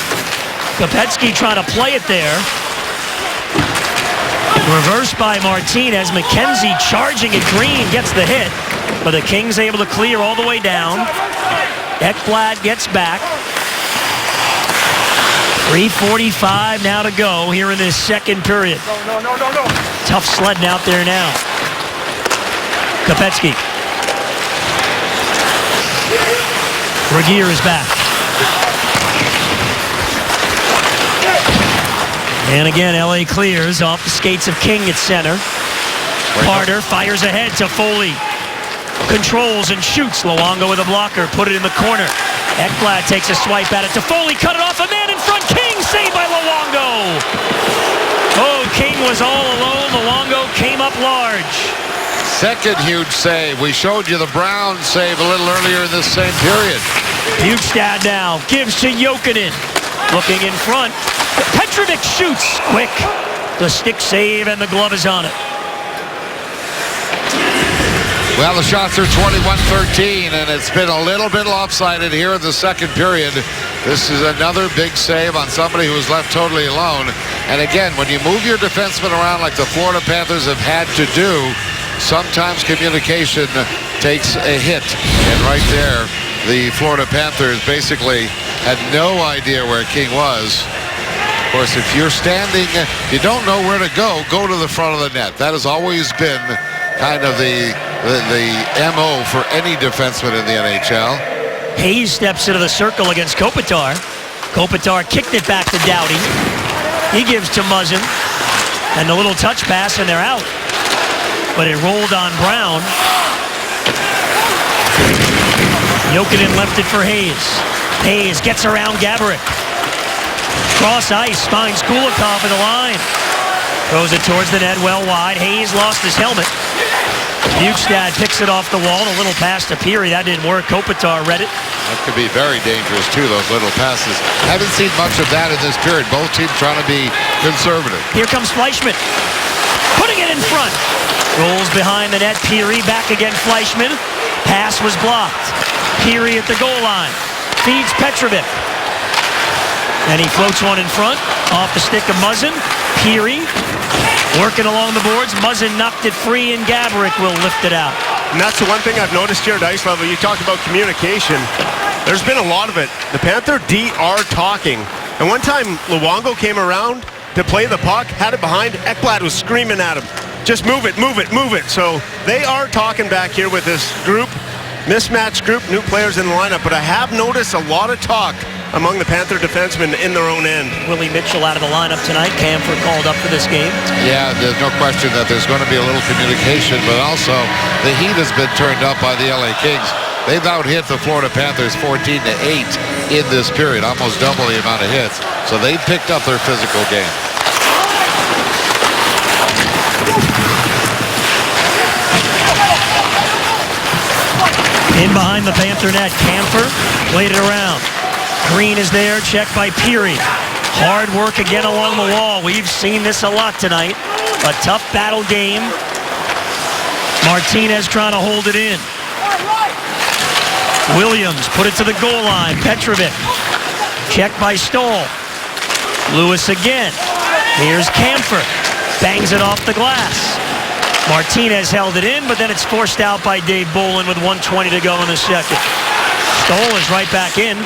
S3: Kopetsky trying to play it there. Reversed by Martinez. McKenzie charging at Green. Gets the hit. But the Kings able to clear all the way down. Ekblad gets back. 3:45 now to go here in this second period.
S6: No.
S3: Tough sledding out there now. Kopetsky. Regier is back. And again, LA clears off the skates of King at center. Carter fires ahead to Foley. Controls and shoots. Luongo with a blocker. Put it in the corner. Ekblad takes a swipe at it to Foley. Cut it off. A man in front. King saved by Luongo. Oh, King was all alone. Luongo came up large.
S4: Second huge save. We showed you the Brown save a little earlier in this same period.
S3: Bjugstad now gives to Jokinen. Looking in front. Petrovic shoots. Quick. The stick save and the glove is on it.
S4: Well, the shots are 21-13, and it's been a little bit lopsided here in the second period. This is another big save on somebody who was left totally alone. And again, when you move your defenseman around like the Florida Panthers have had to do, sometimes communication takes a hit. And right there, the Florida Panthers basically had no idea where King was. Of course, if you're standing, you don't know where to go to the front of the net. That has always been kind of the MO for any defenseman in the NHL.
S3: Hayes steps into the circle against Kopitar. Kopitar kicked it back to Doughty. He gives to Muzzin. And the little touch pass, and they're out. But it rolled on Brown. Jokinen left it for Hayes. Hayes gets around Gaborik. Cross ice, finds Kulikov in the line. Throws it towards the net, well wide. Hayes lost his helmet. Bjugstad picks it off the wall. A little pass to Peary. That didn't work. Kopitar read it.
S4: That could be very dangerous, too, those little passes. Haven't seen much of that in this period. Both teams trying to be conservative.
S3: Here comes Fleischmann. Putting it in front. Rolls behind the net. Peary back again. Fleischmann. Pass was blocked. Peary at the goal line. Feeds Petrovic. And he floats one in front. Off the stick of Muzzin. Peary working along the boards. Muzzin knocked it free, and Gaborik will lift it out.
S6: And that's the one thing I've noticed here at ice level. You talked about communication. There's been a lot of it. The Panther D are talking. And one time Luongo came around to play the puck, had it behind. Ekblad was screaming at him, just move it, move it, move it. So they are talking back here with this group, mismatched group, new players in the lineup. But I have noticed a lot of talk among the Panther defensemen in their own end.
S3: Willie Mitchell out of the lineup tonight. Camphor called up for this game.
S4: Yeah, there's no question that there's going to be a little communication, but also the heat has been turned up by the LA Kings. They've out-hit the Florida Panthers 14-8 in this period, almost double the amount of hits. So they picked up their physical game.
S3: In behind the Panther net, Camphor played it around. Green is there, checked by Peary. Hard work again along the wall. We've seen this a lot tonight. A tough battle game. Martinez trying to hold it in. Williams put it to the goal line. Petrovic. Checked by Stoll. Lewis again. Here's Camphor. Bangs it off the glass. Martinez held it in, but then it's forced out by Dave Bolin with 1:20 to go in the second. Stoll is right back in.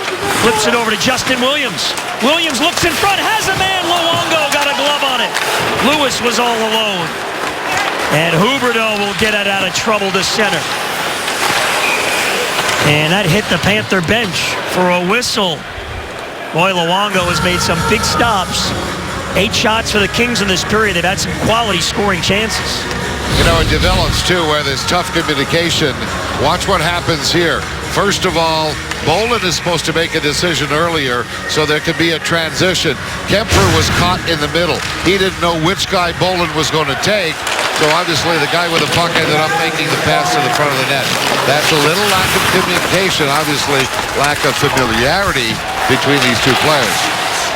S3: Flips it over to Justin Williams. Williams looks in front, has a man. Luongo got a glove on it. Lewis was all alone. And Huberdeau will get it out of trouble to center. And that hit the Panther bench for a whistle. Boy, Luongo has made some big stops. 8 shots for the Kings in this period. They've had some quality scoring chances.
S4: You know, it develops, too, where there's tough communication. Watch what happens here. First of all, Bolin is supposed to make a decision earlier, so there could be a transition. Kemper was caught in the middle. He didn't know which guy Bolin was going to take, so obviously the guy with the puck ended up making the pass to the front of the net. That's a little lack of communication, obviously lack of familiarity between these two players.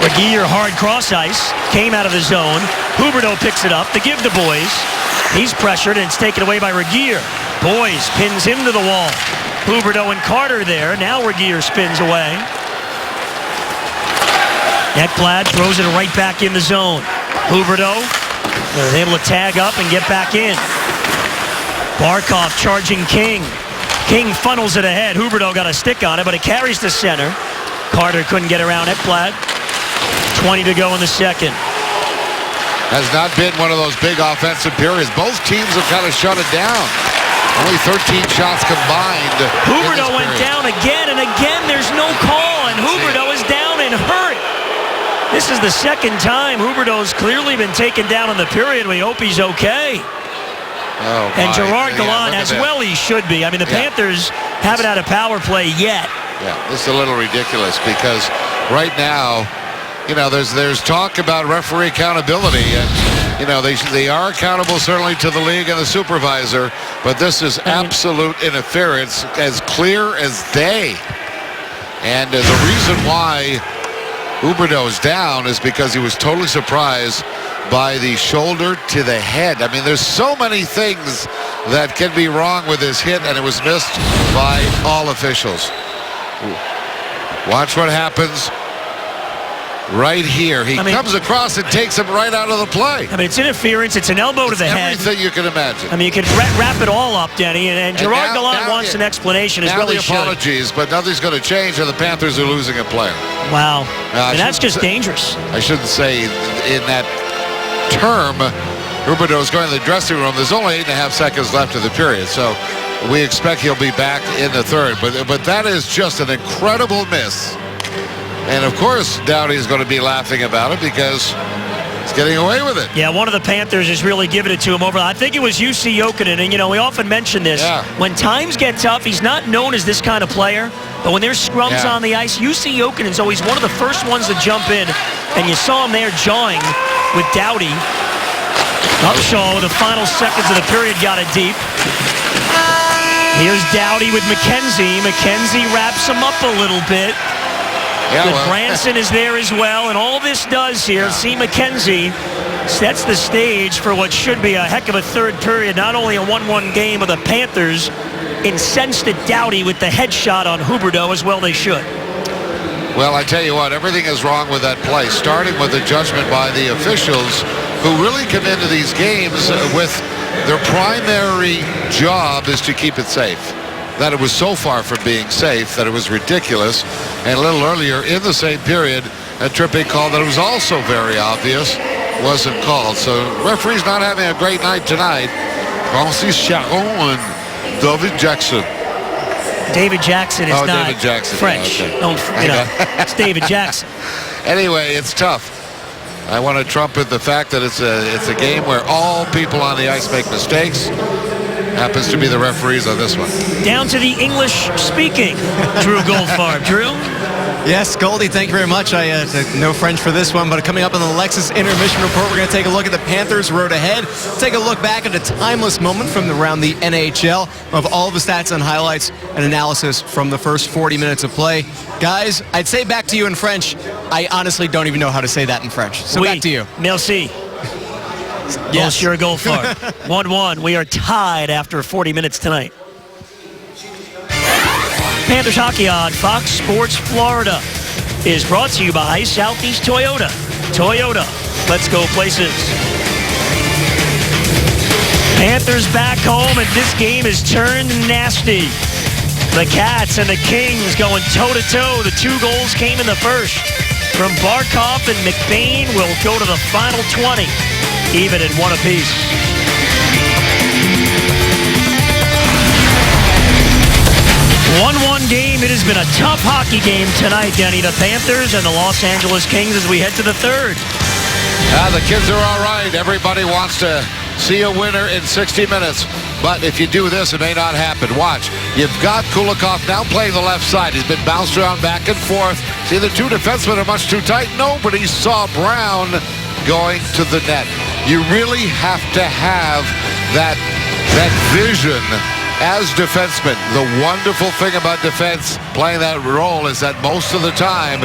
S3: Regier hard cross ice, came out of the zone. Huberdeau picks it up to give to Boys. He's pressured and it's taken away by Regier. Boys pins him to the wall. Huberdeau and Carter there. Now Regier spins away. Ekblad throws it right back in the zone. Huberdeau is able to tag up and get back in. Barkov charging King. King funnels it ahead. Huberdeau got a stick on it, but it carries to center. Carter couldn't get around Ekblad. 20 to go in the second.
S4: Has not been one of those big offensive periods. Both teams have kind of shut it down. Only 13 shots combined.
S3: Huberdeau went down again, and again there's no call, and Huberdeau is down and hurt. This is the second time Huberdeau's clearly been taken down in the period. We hope he's okay.
S4: Oh,
S3: and Gerard
S4: yeah,
S3: Gallant, as well he should be. I mean, the Panthers haven't had a power play yet.
S4: Yeah, this is a little ridiculous because right now, you know, there's talk about referee accountability, and you know they are accountable certainly to the league and the supervisor, but this is absolute interference, as clear as day. And the reason why Huberdeau is down is because he was totally surprised by the shoulder to the head. I mean, there's so many things that can be wrong with this hit, and it was missed by all officials. Watch what happens. Right here. He comes across and takes him right out of the play.
S3: I mean, it's interference. It's an elbow to the head.
S4: Everything you can imagine.
S3: I mean, you can wrap it all up, Denny. And Gerard Gallant wants an explanation as well.
S4: Now the apologies, but nothing's going to change, and the Panthers are losing a player.
S3: Wow. And that's just dangerous.
S4: I shouldn't say in that term. Huberdeau is going to the dressing room. There's only 8.5 seconds left of the period, so we expect he'll be back in the third. But that is just an incredible miss. And, of course, Doughty's going to be laughing about it because he's getting away with it.
S3: Yeah, one of the Panthers is really giving it to him over. I think it was Jussi Jokinen, and, you know, we often mention this.
S4: Yeah.
S3: When times get tough, he's not known as this kind of player, but when there's scrums on the ice, Jussi Jokinen's always one of the first ones to jump in, and you saw him there jawing with Doughty. Upshaw, with the final seconds of the period, got it deep. Here's Doughty with McKenzie. McKenzie wraps him up a little bit.
S4: Yeah,
S3: Branson is there as well, and all this does here, see McKenzie sets the stage for what should be a heck of a third period. Not only a 1-1 game of the Panthers, incensed at Doughty with the headshot on Huberdeau as well they should.
S4: Well, I tell you what, everything is wrong with that play, starting with the judgment by the officials who really come into these games with their primary job is to keep it safe. That it was so far from being safe that it was ridiculous. And a little earlier in the same period, a tripping call that was also very obvious wasn't called. So referee's not having a great night tonight. Francis Charon and David Jackson.
S3: David Jackson is
S4: Oh,
S3: not
S4: David Jackson.
S3: French.
S4: Okay.
S3: Don't, it's David Jackson.
S4: Anyway, it's tough. I want to trumpet the fact that it's a game where all people on the ice make mistakes. Happens to be the referees on this one.
S3: Down to the English-speaking Drew Goldfarb. Drew?
S5: Yes, Goldie, thank you very much. I no French for this one, but coming up in the Lexus Intermission Report, we're going to take a look at the Panthers' road ahead, take a look back at a timeless moment from around the NHL, of all the stats and highlights and analysis from the first 40 minutes of play. Guys, I'd say back to you in French. I honestly don't even know how to say that in French. So back to you.
S3: Merci.
S5: Yes.
S3: Monsieur Goldfarb. 1-1. We are tied after 40 minutes tonight. Panthers hockey on Fox Sports Florida is brought to you by Southeast Toyota. Toyota, let's go places. Panthers back home, and this game is turned nasty. The Cats and the Kings going toe-to-toe. The 2 goals came in the first from Barkov, and McBain will go to the final 20, even at 1 apiece. One game. It has been a tough hockey game tonight, Denny. The Panthers and the Los Angeles Kings as we head to the third.
S4: The kids are all right. Everybody wants to see a winner in 60 minutes. But if you do this, it may not happen. Watch. You've got Kulikov now playing the left side. He's been bounced around back and forth. See, the 2 defensemen are much too tight. Nobody saw Brown going to the net. You really have to have that vision as defensemen. The wonderful thing about defense playing that role is that most of the time,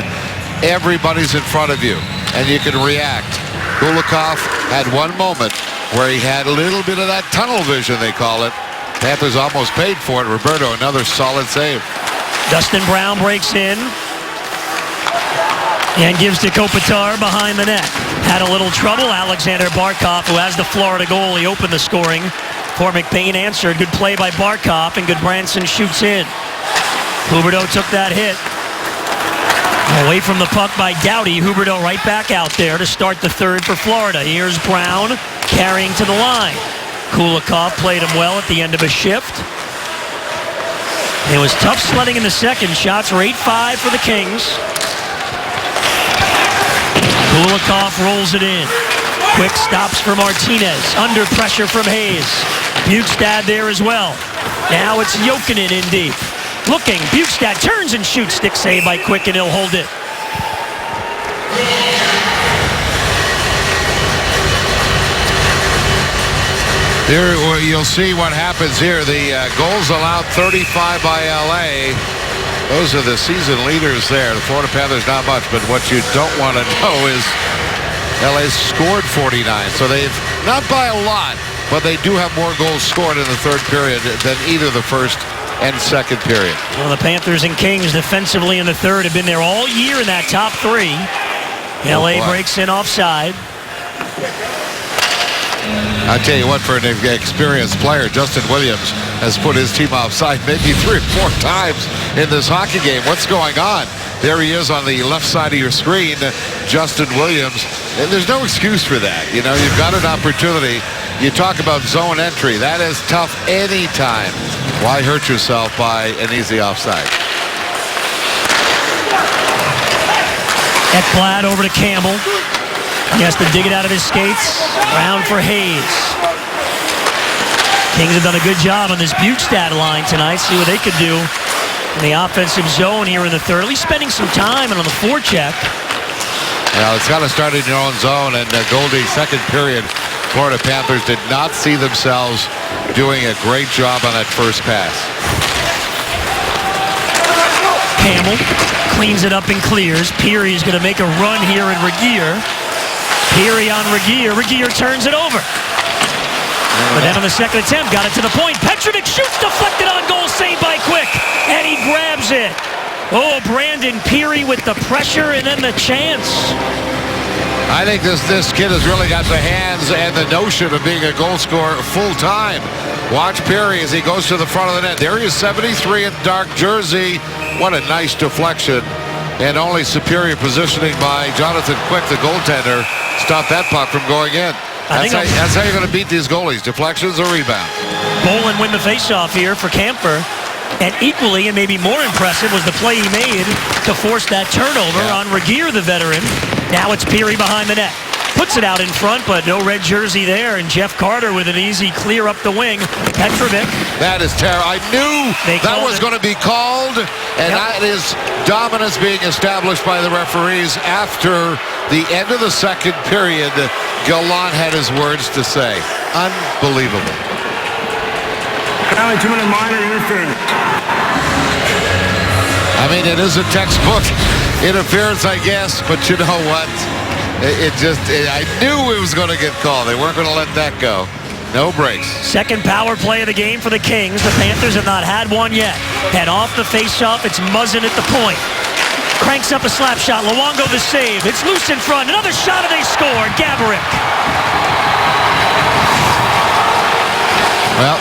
S4: everybody's in front of you, and you can react. Kulikov had one moment where he had a little bit of that tunnel vision, they call it. Panthers almost paid for it. Roberto, another solid save.
S3: Dustin Brown breaks in and gives to Kopitar behind the net. Had a little trouble. Alexander Barkov, who has the Florida goal, he opened the scoring for McBain, answered. Good play by Barkov, and Goodbranson shoots in. Huberdeau took that hit. Away from the puck by Doughty. Huberdeau right back out there to start the third for Florida. Here's Brown carrying to the line. Kulikov played him well at the end of a shift. It was tough sledding in the second. Shots were 8-5 for the Kings. Kulikov rolls it in. Quick stops for Martinez. Under pressure from Hayes. Bukestad there as well. Now it's Jokinen in deep. Looking, Bukestad turns and shoots. Stick save by Quick, and he'll hold it.
S4: Here you'll see what happens here. The goals allowed 35 by LA. Those are the season leaders there. The Florida Panthers not much, but what you don't want to know is LA's scored 49. So they've, not by a lot, but they do have more goals scored in the third period than either the first and second period.
S3: Well, the Panthers and Kings defensively in the third have been there all year in that top 3. LA breaks in offside.
S4: I tell you what, for an experienced player, Justin Williams has put his team offside maybe 3 or 4 times in this hockey game. What's going on? There he is on the left side of your screen, Justin Williams. And there's no excuse for that. You know, you've got an opportunity. You talk about zone entry. That is tough anytime. Why hurt yourself by an easy offside?
S3: Ekblad over to Campbell. He has to dig it out of his skates. Round for Hayes. Kings have done a good job on this Bukestad line tonight. See what they could do in the offensive zone here in the third. At least spending some time and on the forecheck.
S4: Well, it's got to start in your own zone. And Goldie, second period, Florida Panthers did not see themselves doing a great job on that first pass.
S3: Campbell cleans it up and clears. Peary is going to make a run here in Regier. Peary on Regier. Regier turns it over. But then on the second attempt, got it to the point. Petrovic shoots, deflected on goal, saved by Quick. And he grabs it. Oh, Brandon Peary with the pressure and then the chance.
S4: I think this kid has really got the hands and the notion of being a goal scorer full time. Watch Peary as he goes to the front of the net. There he is, 73 in dark jersey. What a nice deflection. And only superior positioning by Jonathan Quick, the goaltender, stopped that puck from going in. That's how you're going to beat these goalies, deflections or rebounds.
S3: Bolin win the faceoff here for Kampfer. And equally, and maybe more impressive, was the play he made to force that turnover on Regeer, the veteran. Now it's Peary behind the net. Puts it out in front, but no red jersey there. And Jeff Carter with an easy clear up the wing. Petrovic.
S4: That is terrible. I knew that was going to be called, and that is dominance being established by the referees. After the end of the second period, Gallant had his words to say. Unbelievable.
S2: Now 2-minute minor interference.
S4: I mean, it is a textbook interference, I guess, but you know what? I knew it was going to get called. They weren't going to let that go. No breaks.
S3: Second power play of the game for the Kings. The Panthers have not had one yet. Head off the faceoff. It's Muzzin at the point. Cranks up a slap shot. Luongo the save. It's loose in front. Another shot and they score. Gaborik.
S4: Well,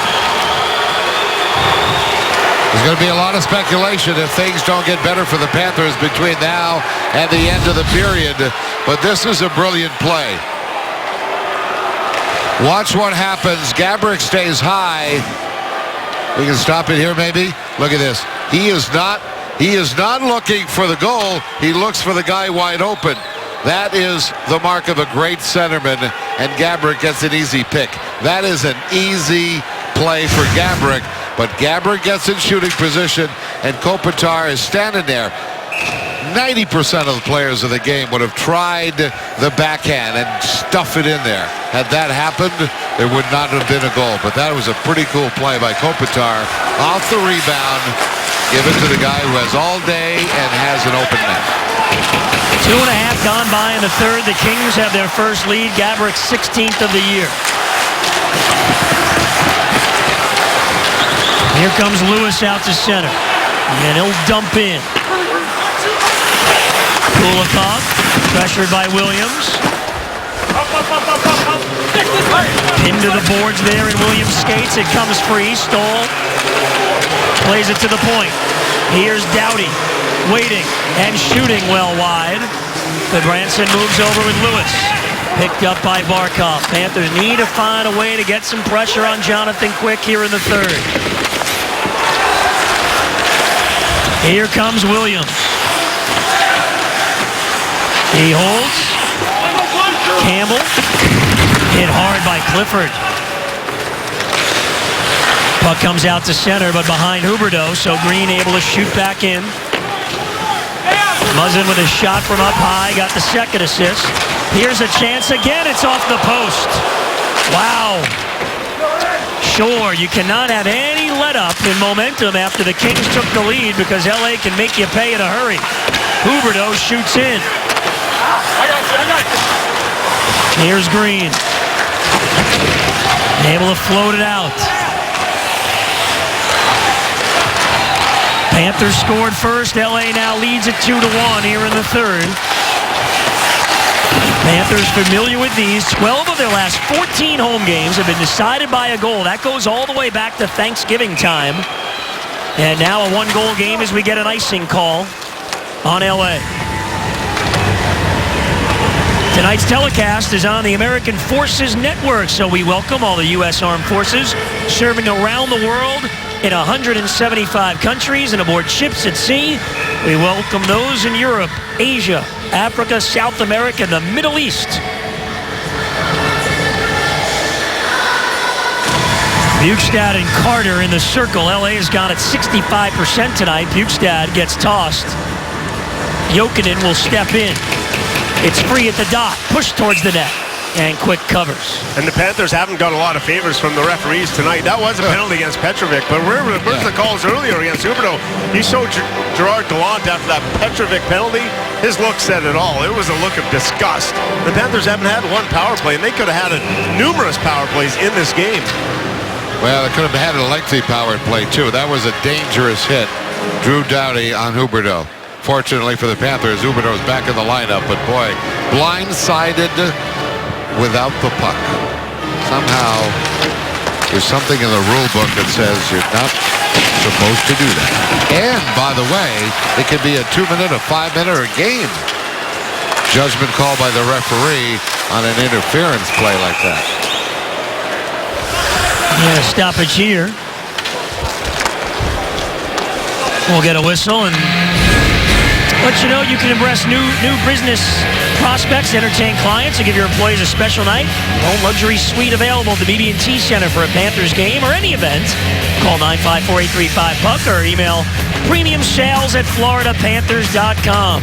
S4: there's going to be a lot of speculation if things don't get better for the Panthers between now and the end of the period. But this is a brilliant play. Watch what happens. Gaborik stays high. We can stop it here maybe. Look at this. He is not looking for the goal. He looks for the guy wide open. That is the mark of a great centerman, and Gaborik gets an easy pick. That is an easy play for Gaborik, but Gaborik gets in shooting position, and Kopitar is standing there. 90% of the players of the game would have tried the backhand and stuff it in there. Had that happened, there would not have been a goal, but that was a pretty cool play by Kopitar. Off the rebound, give it to the guy who has all day and has an open net.
S3: 2.5 gone by in the third. The Kings have their first lead. Gaborik's 16th of the year. Here comes Lewis out to center. And he'll dump in. Kulikov, pressured by Williams. Into the boards there, and Williams skates. It comes free. Stoll plays it to the point. Here's Doughty. Waiting and shooting well wide. But Branson moves over with Lewis. Picked up by Barkov. Panthers need to find a way to get some pressure on Jonathan Quick here in the third. Here comes Williams. He holds. Campbell. Hit hard by Clifford. Puck comes out to center, but behind Huberdeau, so Green able to shoot back in. Muzzin with a shot from up high, got the second assist. Here's a chance again, it's off the post. Wow. Sure, you cannot have any let-up in momentum after the Kings took the lead because LA can make you pay in a hurry. Huberdeau shoots in. Here's Green. Able to float it out. Panthers scored first. LA now leads it 2-1 here in the third. Panthers familiar with these. 12 of their last 14 home games have been decided by a goal. That goes all the way back to Thanksgiving time. And now a one-goal game as we get an icing call on LA. Tonight's telecast is on the American Forces Network, so we welcome all the U.S. Armed Forces serving around the world in 175 countries and aboard ships at sea. We welcome those in Europe, Asia, Africa, South America, and the Middle East. Bukestad and Carter in the circle. LA has gone at 65% tonight. Bukestad gets tossed. Jokinen will step in. It's free at the dot. Push towards the net. And Quick covers.
S6: And the Panthers haven't got a lot of favors from the referees tonight. That was a penalty against Petrovic, but remember the calls earlier against Huberdeau. He showed Gerard Gallant after that Petrovic penalty. His look said it all. It was a look of disgust. The Panthers haven't had one power play, and they could have had numerous power plays in this game.
S4: Well, they could have had a lengthy power play, too. That was a dangerous hit. Drew Doughty on Huberdeau. Fortunately for the Panthers, Huberdeau's back in the lineup, but boy, blindsided without the puck. Somehow, there's something in the rule book that says you're not supposed to do that. And, by the way, it could be a 2-minute, a 5-minute, or a game. Judgment called by the referee on an interference play like that.
S3: Yeah, stoppage here. We'll get a whistle and let you know you can impress new business prospects, entertain clients, and give your employees a special night. Home luxury suite available at the BB&T Center for a Panthers game or any event. Call 954-835-PUCK or email premiumsales@floridapanthers.com.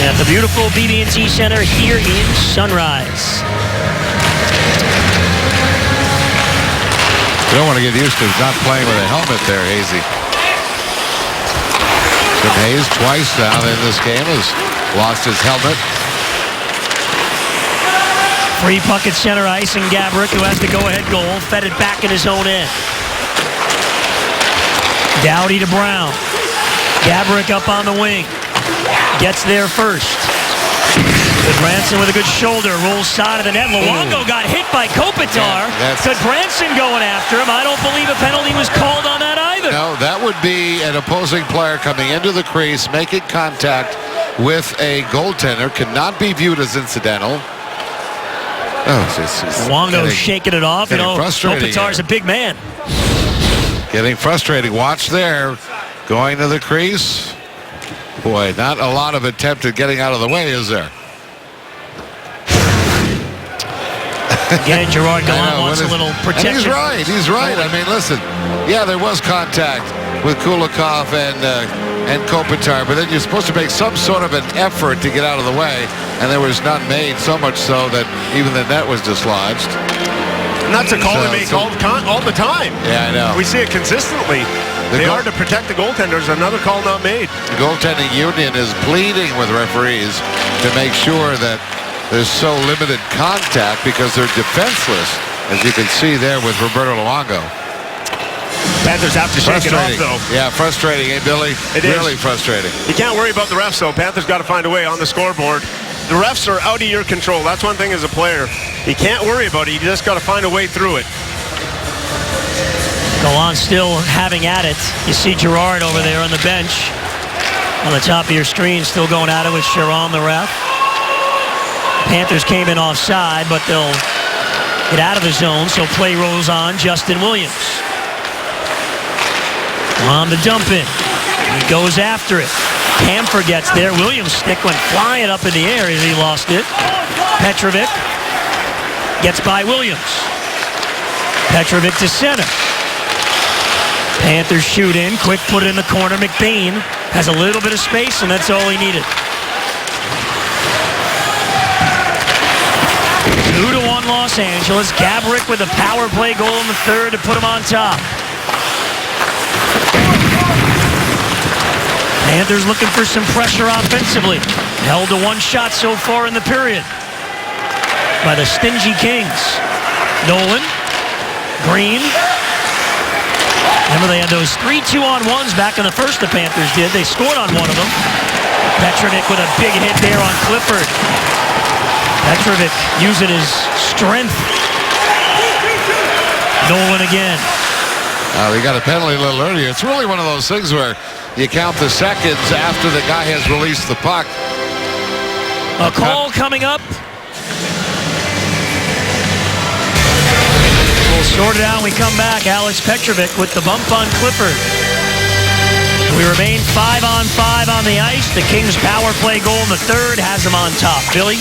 S3: At the beautiful BB&T Center here in Sunrise.
S4: You don't want to get used to not playing with a helmet there, Hazy. Jim Hayes twice now in this game has lost his helmet.
S3: Free puck at center ice, and Gaborik, who has the go-ahead goal, fed it back in his own end. Doughty to Brown. Gaborik up on the wing. Gets there first. Branson with a good shoulder. Rolls side of the net. Luongo got hit by Kopitar. Good Branson going after him. I don't believe a penalty was called on that either.
S4: No, that would be an opposing player coming into the crease, making contact with a goaltender. Cannot be viewed as incidental.
S3: Luongo shaking it off. Kopitar's a big man.
S4: Getting frustrating. Watch there. Going to the crease. Boy, not a lot of attempt at getting out of the way, is there?
S3: Again, Gerard Gallant wants a little protection.
S4: He's right. He's right. I mean, listen. Yeah, there was contact with Kulikov and Kopitar, but then you're supposed to make some sort of an effort to get out of the way, and there was none made, so much so that even the net was dislodged.
S6: And that's a call they make all the time.
S4: Yeah, I know.
S6: We see it consistently. They are to protect the goaltenders. Another call not made.
S4: The goaltending union is pleading with referees to make sure that there's so limited contact because they're defenseless, as you can see there with Roberto Luongo.
S6: Panthers have to shake it off, though.
S4: Yeah, frustrating, eh, Billy?
S6: It
S4: really
S6: is.
S4: Frustrating.
S6: You can't worry about the refs, though. Panthers got to find a way on the scoreboard. The refs are out of your control. That's one thing as a player. You can't worry about it. You just got to find a way through it.
S3: Gallant still having at it. You see Gerard over there on the bench. On the top of your screen, still going at it with Sharon, the ref. Panthers came in offside, but they'll get out of the zone, so play rolls on. Justin Williams. On the dump in. He goes after it. Camphor gets there. Williams' stick went flying up in the air as he lost it. Petrovic gets by Williams. Petrovic to center. Panthers shoot in. Quick put it in the corner. McBain has a little bit of space, and that's all he needed. 2-1 Los Angeles. Gaborik with a power play goal in the third to put him on top. Panthers looking for some pressure offensively. Held to one shot so far in the period by the stingy Kings. Nolan, Green. Remember they had those 3 2-on-1s back in the first, the Panthers did. They scored on one of them. Petrovic with a big hit there on Clifford. Petrovic using his strength. Nolan again.
S4: They got a penalty a little earlier. It's really one of those things where you count the seconds after the guy has released the puck.
S3: A call coming up. We'll sort it out when we come back. Alex Petrovic with the bump on Clifford. We remain 5-on-5 on the ice. The Kings' power play goal in the third has them on top. Billy?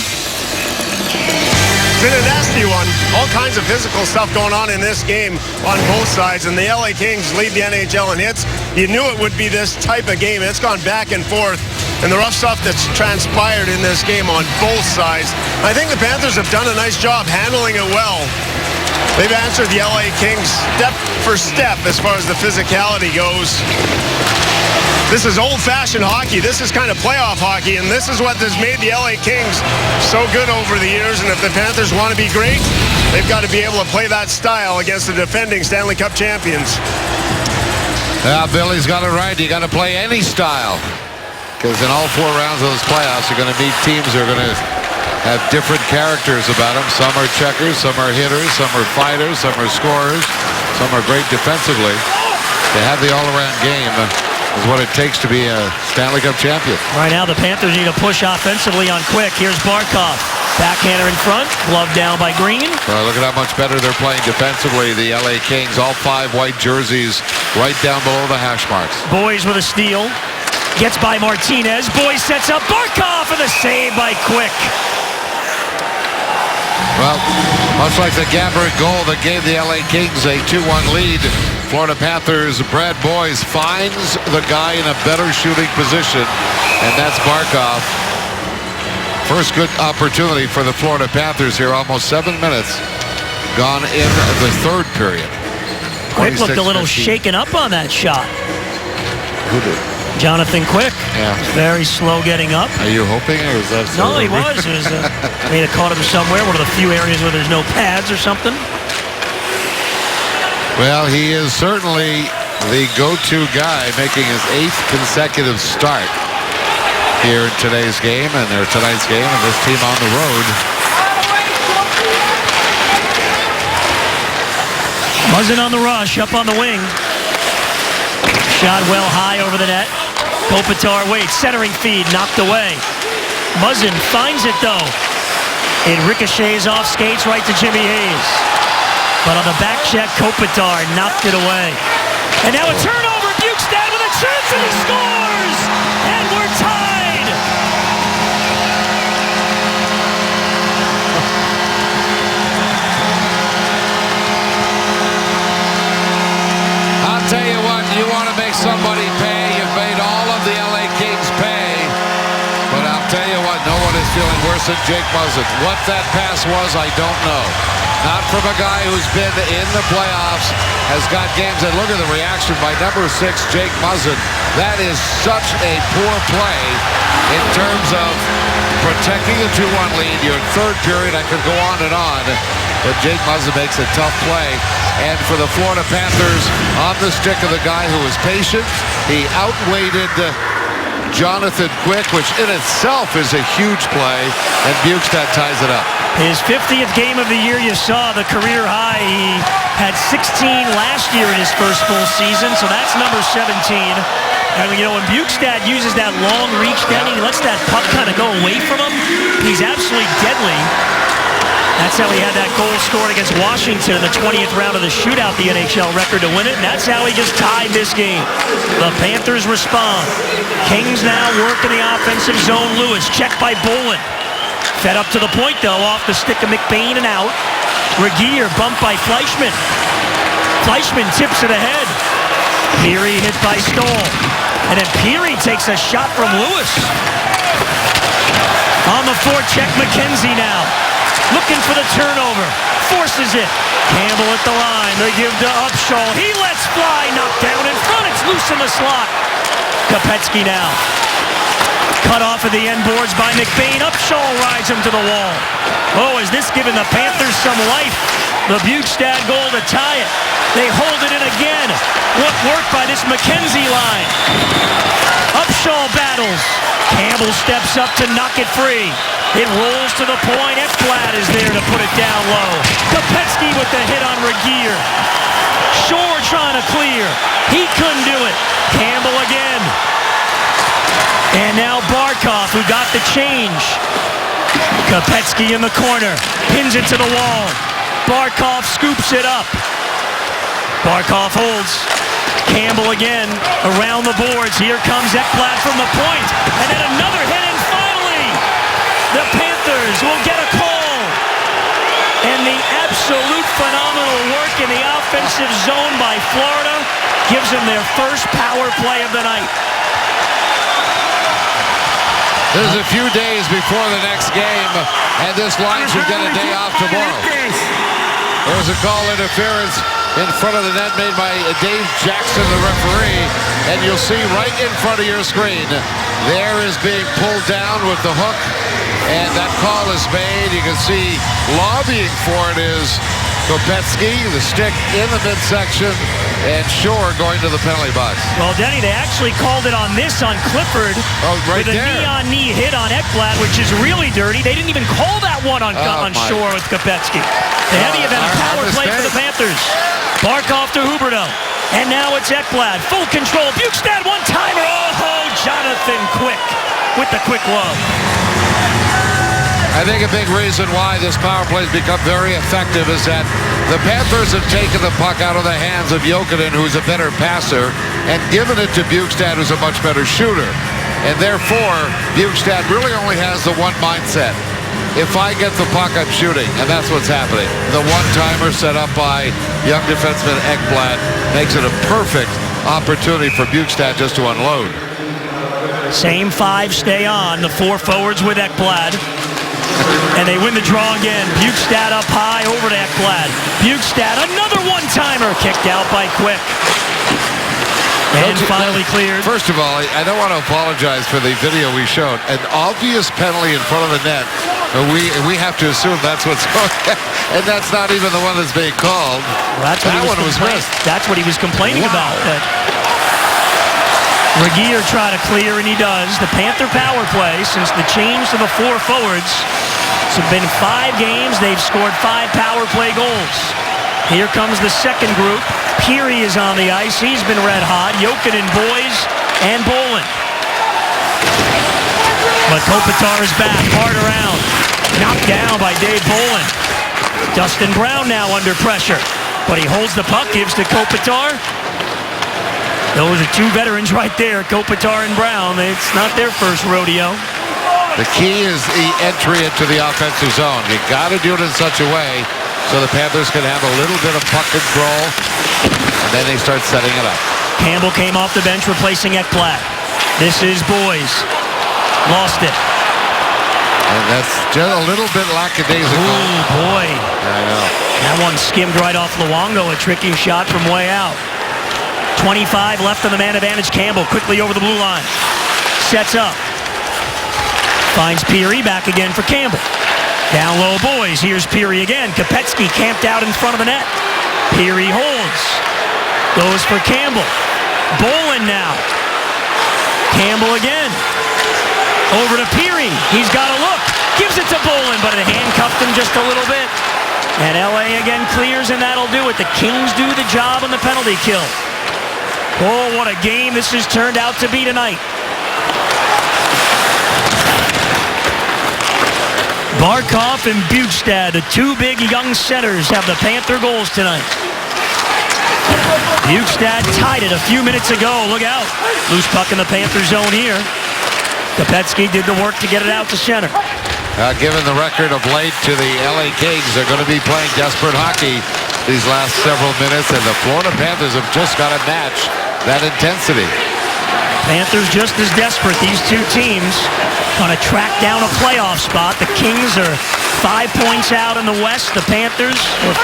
S6: It's been a nasty one. All kinds of physical stuff going on in this game on both sides, and the LA Kings lead the NHL in hits. You knew it would be this type of game. It's gone back and forth, and the rough stuff that's transpired in this game on both sides. I think the Panthers have done a nice job handling it well. They've answered the LA Kings step for step as far as the physicality goes. This is old-fashioned hockey. This is kind of playoff hockey, and this is what has made the LA Kings so good over the years. And if the Panthers want to be great, they've got to be able to play that style against the defending Stanley Cup champions.
S4: Billy's got it right. You got to play any style, because in all 4 rounds of this playoffs, you're going to meet teams that are going to have different characters about them. Some are checkers, some are hitters, some are fighters, some are scorers, some are great defensively. To have the all-around game is what it takes to be a Stanley Cup champion.
S3: Right now, the Panthers need a push offensively on Quick. Here's Barkov. Backhander in front. Glove down by Green.
S4: Look at how much better they're playing defensively. The LA Kings, all 5 white jerseys right down below the hash marks.
S3: Boys with a steal. Gets by Martinez. Boys sets up Barkov for the save by Quick.
S4: Well, much like the Gabbert goal that gave the LA Kings a 2-1 lead, Florida Panthers' Brad Boyes finds the guy in a better shooting position, and that's Barkov. First good opportunity for the Florida Panthers here, almost 7 minutes gone in the third period.
S3: Quick looked a little
S4: 26-15.
S3: shaken up on that shot.
S4: Who did?
S3: Jonathan Quick.
S4: Yeah.
S3: Very slow getting up.
S4: Are you hoping, or is that?
S3: No, he was. It was may have caught him somewhere, one of the few areas where there's no pads or something.
S4: Well, he is certainly the go-to guy, making his 8th consecutive start here in today's game, and tonight's game, and this team on the road.
S3: Muzzin on the rush, up on the wing. Shot well high over the net. Kopitar waits, centering feed, knocked away. Muzzin finds it though. It ricochets off skates right to Jimmy Hayes. But on the back check, Kopitar knocked it away. And now a turnover, Bukestad with a chance and he scores! And we're tied!
S4: I'll tell you what, you want to make somebody pay. You've made all of the LA Kings pay. But I'll tell you what, no one is feeling worse than Jake Muzzin. What that pass was, I don't know. Not from a guy who's been in the playoffs, has got games. And look at the reaction by number 6, Jake Muzzin. That is such a poor play in terms of protecting the 2-1 lead. Your third period, I could go on and on. But Jake Muzzin makes a tough play. And for the Florida Panthers, on the stick of the guy who was patient, he outweighted Jonathan Quick, which in itself is a huge play, and Bukestad ties it up.
S3: His 50th game of the year, you saw the career high. He had 16 last year in his first full season, so that's number 17. And, you know, when Bukestad uses that long reach down, he lets that puck kind of go away from him. He's absolutely deadly. That's how he had that goal scored against Washington in the 20th round of the shootout, the NHL record to win it. And that's how he just tied this game. The Panthers respond. Kings now work in the offensive zone. Lewis checked by Bolin. Fed up to the point, though, off the stick of McBain and out. Regier bumped by Fleischmann. Fleischmann tips it ahead. Peary hit by Stoll. And then Peary takes a shot from Lewis. On the forecheck, McKenzie now. Looking for the turnover. Forces it. Campbell at the line. They give to Upshaw. He lets fly. Knocked down in front. It's loose in the slot. Kopecky now. Cut off at the end boards by McBain. Upshaw rides him to the wall. Oh, is this giving the Panthers some life? The Bukestad goal to tie it. They hold it in again. What work by this McKenzie line. Upshaw battles. Campbell steps up to knock it free. It rolls to the point. Ekblad is there to put it down low. Kopecky with the hit on Regier. Shore trying to clear. He couldn't do it. Campbell again. And now Barkov, who got the change. Kopecky in the corner. Pins it to the wall. Barkov scoops it up. Barkov holds. Campbell again around the boards. Here comes Ekblad from the point. And then another hit, and finally the Panthers will get a call. And the absolute phenomenal work in the offensive zone by Florida gives them their first power play of the night.
S4: This is a few days before the next game, and this line should get a day off tomorrow. There's a call interference in front of the net made by Dave Jackson, the referee, and you'll see right in front of your screen, there is being pulled down with the hook, and that call is made. You can see lobbying for it is Kopecky, the stick in the midsection, and Shore going to the penalty box.
S3: Well, Denny, they actually called it on this on Clifford
S4: right
S3: with a
S4: there.
S3: knee-on-knee hit on Ekblad, which is really dirty. They didn't even call that one on Shore with Kopecky. The heavy event power play for the Panthers. Barkov to Huberdeau. And now it's Ekblad. Full control. Bukestad one-timer. Oh, Jonathan Quick with the quick love.
S4: I think a big reason why this power play has become very effective is that the Panthers have taken the puck out of the hands of Jokinen, who's a better passer, and given it to Bjugstad, who's a much better shooter. And therefore, Bjugstad really only has the one mindset. If I get the puck, I'm shooting, and that's what's happening. The one-timer set up by young defenseman Ekblad makes it a perfect opportunity for Bjugstad just to unload.
S3: Same five stay on, the four forwards with Ekblad. And they win the draw again. Bjugstad up high over to Ekblad. Bjugstad, another one-timer kicked out by Quick. And finally cleared.
S4: First of all, I don't want to apologize for the video we showed. An obvious penalty in front of the net. We have to assume that's what's going on. And that's not even the one that's being called.
S3: Well, that's what
S4: that one was missed.
S3: That's what he was complaining about. That Regier tried to clear, and he does. The Panther power play, since the change to the four forwards, it's been 5 games. They've scored 5 power play goals. Here comes the second group. Peary is on the ice. He's been red hot. Jokinen, Boys, and Bolin. But Kopitar is back. Hard around. Knocked down by Dave Bolin. Dustin Brown now under pressure. But he holds the puck, gives to Kopitar. Those are 2 veterans right there, Kopitar and Brown. It's not their first rodeo.
S4: The key is the entry into the offensive zone. You got to do it in such a way so the Panthers can have a little bit of puck control, and then they start setting it up.
S3: Campbell came off the bench replacing Ekblad. This is Boys. Lost it.
S4: And that's just a little bit lackadaisical.
S3: Ooh, boy.
S4: I know.
S3: That one skimmed right off Luongo, a tricky shot from way out. 25 left on the man advantage. Campbell quickly over the blue line. Sets up. Finds Peary, back again for Campbell. Down low, Boys. Here's Peary again. Kopetsky camped out in front of the net. Peary holds. Goes for Campbell. Bolin now. Campbell again. Over to Peary. He's got a look. Gives it to Bolin, but it handcuffed him just a little bit. And LA again clears, and that'll do it. The Kings do the job on the penalty kill. Oh, what a game this has turned out to be tonight. Barkov and Bjugstad, the 2 big young centers, have the Panther goals tonight. Bjugstad tied it a few minutes ago. Look out. Loose puck in the Panther zone here. Kopetsky did the work to get it out to center.
S4: Given the record of late to the LA Kings, they're going to be playing desperate hockey these last several minutes, and the Florida Panthers have just got to match that intensity.
S3: Panthers just as desperate. These 2 teams trying to track down a playoff spot. The Kings are 5 points out in the West. The Panthers are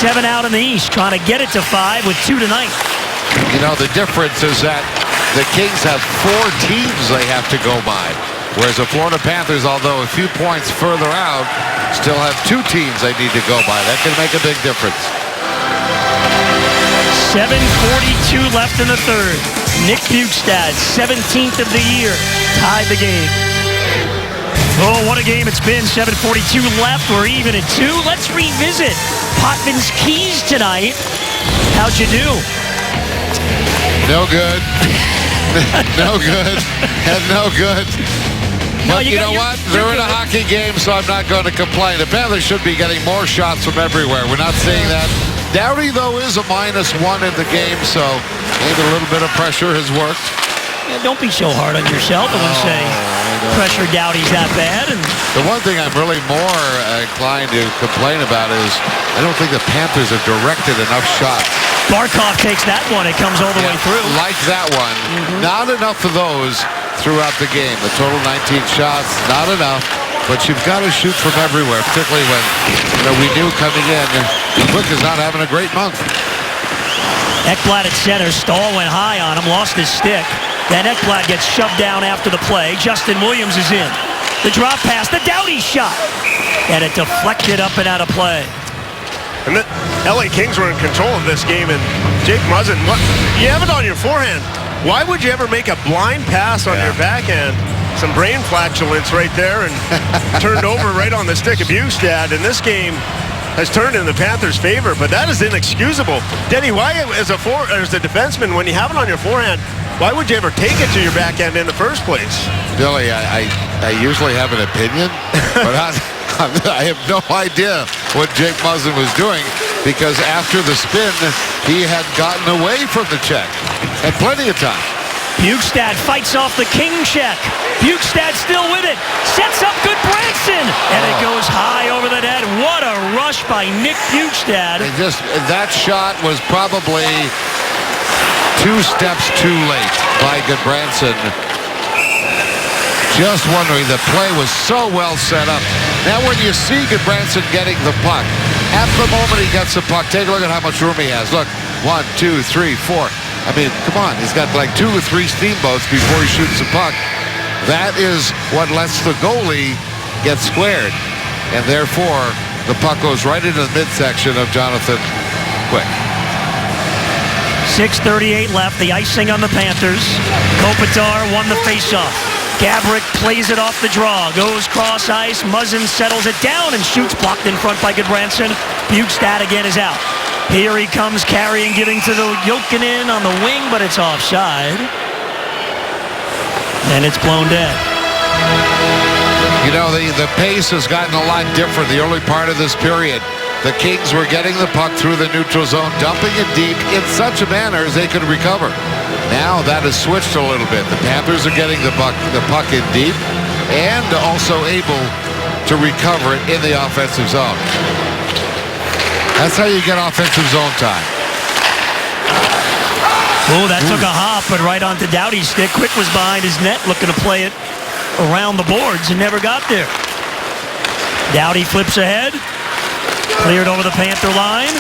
S3: 7 out in the East, trying to get it to 5 with 2 tonight.
S4: You know, the difference is that the Kings have 4 teams they have to go by, whereas the Florida Panthers, although a few points further out, still have 2 teams they need to go by. That can make a big difference.
S3: 7:42 left in the third. Nick Bjugstad, 17th of the year, tied the game. Oh, what a game it's been. 7:42 left. We're even at 2. Let's revisit Potvins Keys tonight. How'd you do?
S4: No good. No good. And no good.
S3: No,
S4: But you know what? They're in a hockey game, so I'm not going to complain. The Panthers should be getting more shots from everywhere. We're not seeing that. Doughty, though, is a -1 in the game, so maybe a little bit of pressure has worked.
S3: Yeah, don't be so hard on yourself. I wouldn't say pressure Doughty's that bad. And
S4: the one thing I'm really more inclined to complain about is I don't think the Panthers have directed enough shots.
S3: Barkov takes that one. It comes all the way through.
S4: Like that one. Not enough of those throughout the game. The total 19 shots, not enough. But you've got to shoot from everywhere, particularly when we knew coming in Quick is not having a great month.
S3: Ekblad at center. Stahl went high on him, lost his stick. Then Ekblad gets shoved down after the play. Justin Williams is in. The drop pass, the Doughty shot. And it deflected up and out of play.
S6: And the LA Kings were in control of this game, and Jake Muzzin, you have it on your forehand. Why would you ever make a blind pass on your backhand? Some brain flatulence right there, and turned over right on the stick of Bjugstad. And this game has turned in the Panthers' favor, but that is inexcusable. Denny, why as a defenseman, when you have it on your forehand, Why would you ever take it to your backhand in the first place?
S4: Billy, I usually have an opinion, but I have no idea what Jake Muzzin was doing, because after the spin, he had gotten away from the check. Had plenty of time.
S3: Bjugstad fights off the king check. Bjugstad still with it. Sets up Goodbranson. And it goes high over the net. What a rush by Nick Bjugstad.
S4: That shot was probably 2 steps too late by Goodbranson. Just wondering, the play was so well set up. Now when you see Goodbranson getting the puck, at the moment he gets the puck, take a look at how much room he has. Look, 1, 2, 3, 4. I mean, come on, he's got like 2 or 3 steamboats before he shoots the puck. That is what lets the goalie get squared. And therefore, the puck goes right into the midsection of Jonathan Quick.
S3: 6:38 left, the icing on the Panthers. Kopitar won the faceoff. Gaborik plays it off the draw, goes cross ice, Muzzin settles it down and shoots, blocked in front by Goodbranson. Bjugstad again is out. Here he comes carrying, giving to the Jokinen on the wing, but it's offside. And it's blown dead.
S4: You know, the pace has gotten a lot different the early part of this period. The Kings were getting the puck through the neutral zone, dumping it deep in such a manner as they could recover. Now that has switched a little bit. The Panthers are getting the puck in deep and also able to recover it in the offensive zone. That's how you get offensive zone time.
S3: Oh, that took a hop, but right onto Doughty's stick. Quick was behind his net looking to play it around the boards and never got there. Doughty flips ahead. Cleared over the Panther line.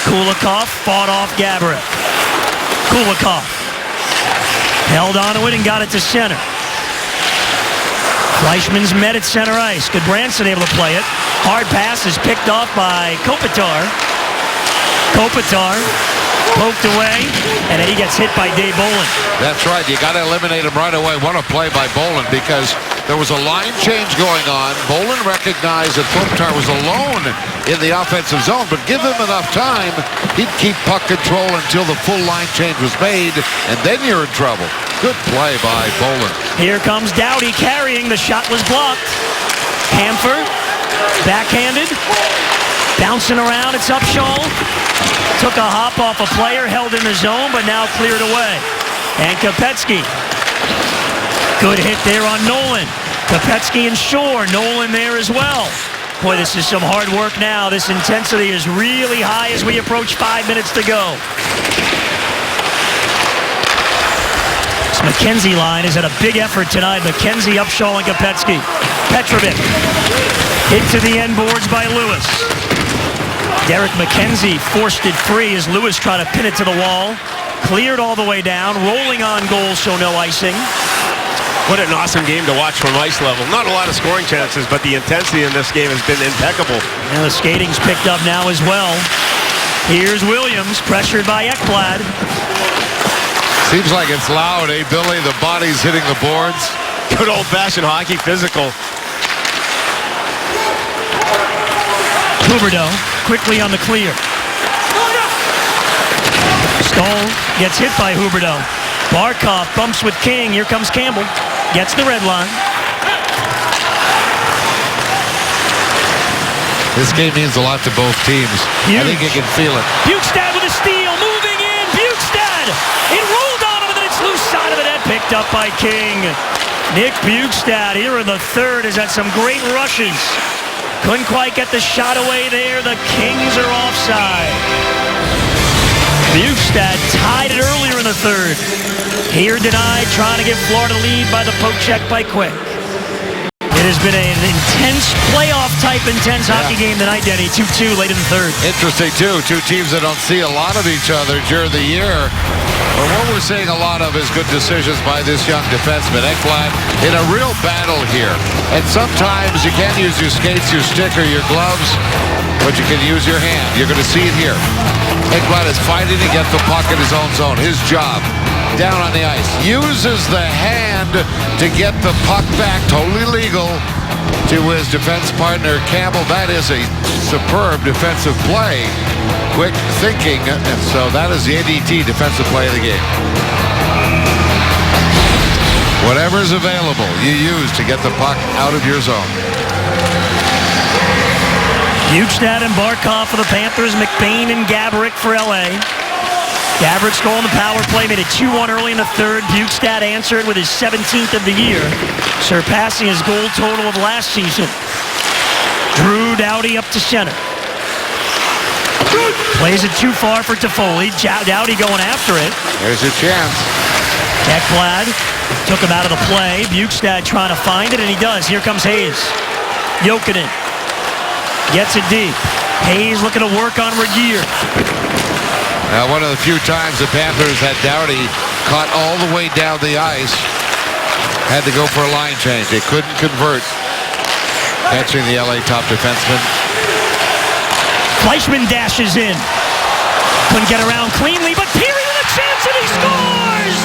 S3: Kulikov fought off Gaborik. Kulikov held on to it and got it to center. Fleischmann's met at center ice. Goodbranson able to play it. Hard pass is picked off by Kopitar. Kopitar poked away, and then he gets hit by Dave Bolin.
S4: That's right. You got to eliminate him right away. What a play by Bolin, because there was a line change going on. Bolin recognized that Kopitar was alone in the offensive zone, but give him enough time, he'd keep puck control until the full line change was made, and then you're in trouble. Good play by Bolin.
S3: Here comes Doughty carrying. The shot was blocked. Kampfer, backhanded, bouncing around. It's Upshall. Took a hop off a player, held in the zone, but now cleared away. And Kopecky. Good hit there on Nolan. Kopecky and Shore. Nolan there as well. Boy, this is some hard work now. This intensity is really high as we approach 5 minutes to go. This McKenzie line is at a big effort tonight. McKenzie, Upshall, and Kopecky. Petrovic hit to the end boards by Lewis. Derek McKenzie forced it free as Lewis tried to pin it to the wall. Cleared all the way down, rolling on goal, so no icing.
S6: What an awesome game to watch from ice level. Not a lot of scoring chances, but the intensity in this game has been impeccable.
S3: And the skating's picked up now as well. Here's Williams, pressured by Ekblad.
S4: Seems like it's loud, eh, Billy? The body's hitting the boards.
S6: Good old-fashioned hockey physical.
S3: Huberdeau quickly on the clear. Stoll gets hit by Huberdeau. Barkov bumps with King. Here comes Campbell. Gets the red line.
S4: This game means a lot to both teams.
S3: Huge.
S4: I think you can feel it.
S3: Bjugstad with a steal. Moving in. Bjugstad. It rolled on him and then it's loose side of the net. Picked up by King. Nick Bjugstad here in the third has had some great rushes. Couldn't quite get the shot away there. The Kings are offside. Bjugstad tied it earlier in the third. Here denied, trying to give Florida lead by the poke check by Quick. It has been an intense playoff-type intense hockey game tonight, Denny. 2-2 late in the third.
S4: Interesting, too. Two teams that don't see a lot of each other during the year. But what we're seeing a lot of is good decisions by this young defenseman. Ekblad in a real battle here. And sometimes you can't use your skates, your stick, or your gloves, but you can use your hand. You're going to see it here. Ekblad is fighting to get the puck in his own zone. His job, down on the ice. Uses the hand to get the puck back, totally legal, to his defense partner, Campbell. That is a superb defensive play. Quick thinking, and so that is the ADT defensive play of the game. Whatever's available, you use to get the puck out of your zone.
S3: Bukestad and Barkov for the Panthers. McBain and Gaborik for LA. Gaborik's goal on the power play made it 2-1 early in the third. Bukestad answered with his 17th of the year, surpassing his goal total of last season. Drew Doughty up to center. Plays it too far for Toffoli. Doughty going after it.
S4: There's a chance.
S3: Ekblad took him out of the play. Bukestad trying to find it, and he does. Here comes Hayes. Jokinen gets it deep. Hayes looking to work on Regier.
S4: Now, one of the few times the Panthers had Doughty caught all the way down the ice. Had to go for a line change. They couldn't convert. Catching the LA top defenseman.
S3: Fleischmann dashes in. Couldn't get around cleanly, but Peary with a chance, and he scores!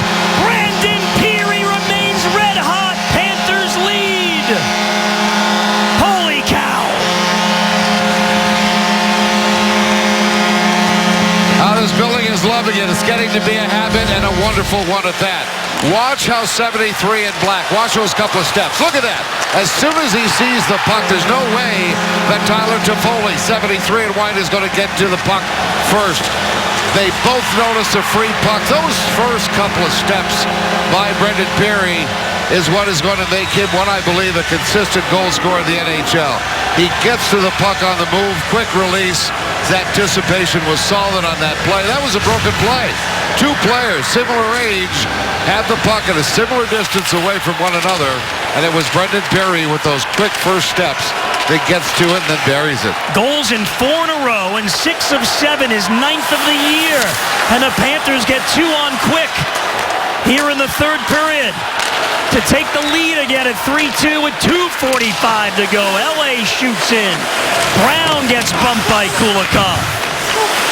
S3: Brandon Peary remains red hot. Panthers lead. Holy cow.
S4: This building is loving it. It's getting to be a habit, and a wonderful one at that. Watch how 73 in black. Watch those couple of steps. Look at that. As soon as he sees the puck, there's no way that Tyler Toffoli, 73 in white, is going to get to the puck first. They both notice a free puck. Those first couple of steps by Brendan Peary is what is going to make him, what I believe, a consistent goal scorer in the NHL. He gets to the puck on the move, quick release. His anticipation was solid on that play. That was a broken play. Two players, similar age, had the puck at a similar distance away from one another, and it was Brendan Peary with those quick first steps that gets to it and then buries it.
S3: Goals in 4 in a row, and 6 of 7, his 9th of the year. And the Panthers get 2 on quick here in the third period to take the lead again at 3-2 with 2:45 to go. LA shoots in. Brown gets bumped by Kulikov.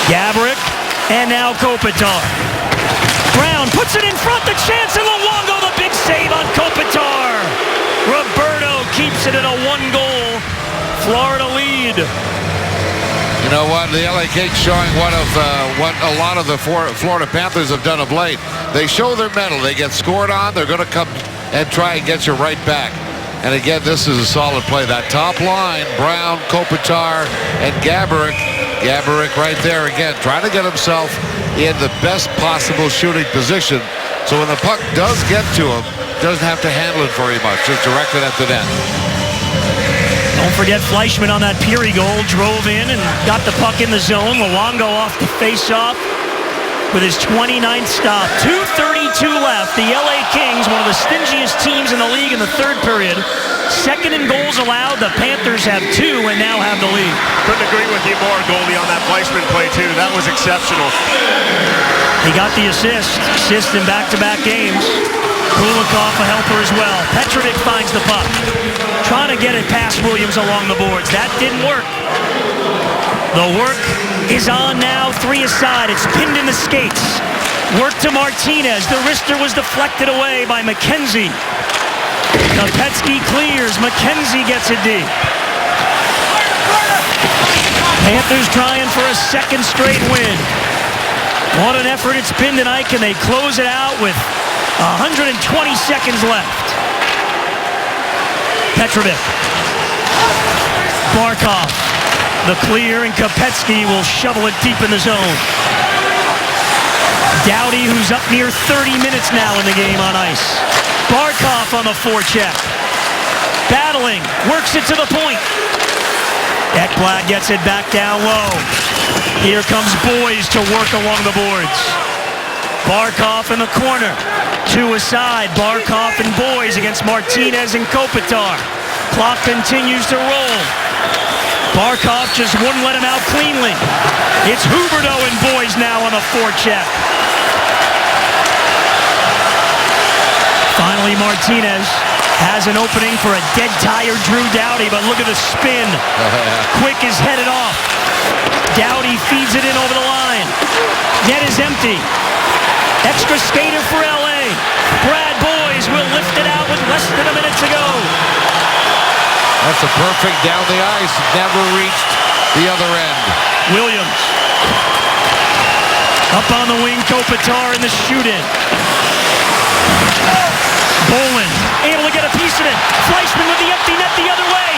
S3: Gaborik, and now Kopitar. Brown puts it in front, the chance, and Luongo, the big save on Kopitar. Roberto keeps it at a 1-goal Florida lead.
S4: You know what? The LA Kings showing what a lot of the Florida Panthers have done of late. They show their mettle. They get scored on. They're going to come and try and get you right back. And again, this is a solid play. That top line, Brown, Kopitar, and Gaborik. Gaborik right there again, trying to get himself in the best possible shooting position. So when the puck does get to him, doesn't have to handle it very much. Just direct it at the net.
S3: Don't forget Fleischmann on that Peary goal. Drove in and got the puck in the zone. Luongo off the face-off with his 29th stop. 2:32 left. The LA Kings, one of the stingiest teams in the league in the third period. Second in goals allowed. The Panthers have 2 and now have the lead.
S6: Couldn't agree with you more, Goldie, on that Fleischmann play, too. That was exceptional.
S3: He got the assist in back-to-back games. Kulikov a helper as well. Petrovic finds the puck. Trying to get it past Williams along the boards. That didn't work. The work is on now. 3 aside. It's pinned in the skates. Work to Martinez. The wrister was deflected away by McKenzie. Kopetsky clears. McKenzie gets it deep. Panthers trying for a second straight win. What an effort it's been tonight. Can they close it out with 120 seconds left? Petrovic. Barkov. The clear, and Kopetsky will shovel it deep in the zone. Doughty, who's up near 30 minutes now in the game on ice. Barkov on the forecheck. Battling, works it to the point. Ekblad gets it back down low. Here comes Boys to work along the boards. Barkov in the corner. 2 aside, Barkov and Boys against Martinez and Kopitar. Clock continues to roll. Barkov just wouldn't let him out cleanly. It's Huberdeau and Boys now on the forecheck. Finally, Martinez has an opening for a dead-tired Drew Doughty, but look at the spin. Quick is headed off. Doughty feeds it in over the line. Net is empty. Extra skater for LA. Brad Boys will lift it out with less than a minute to go.
S4: That's a perfect down the ice. Never reached the other end.
S3: Williams. Up on the wing, Kopitar in the shoot-in. Bolin able to get a piece of it. Fleischman with the empty net the other way.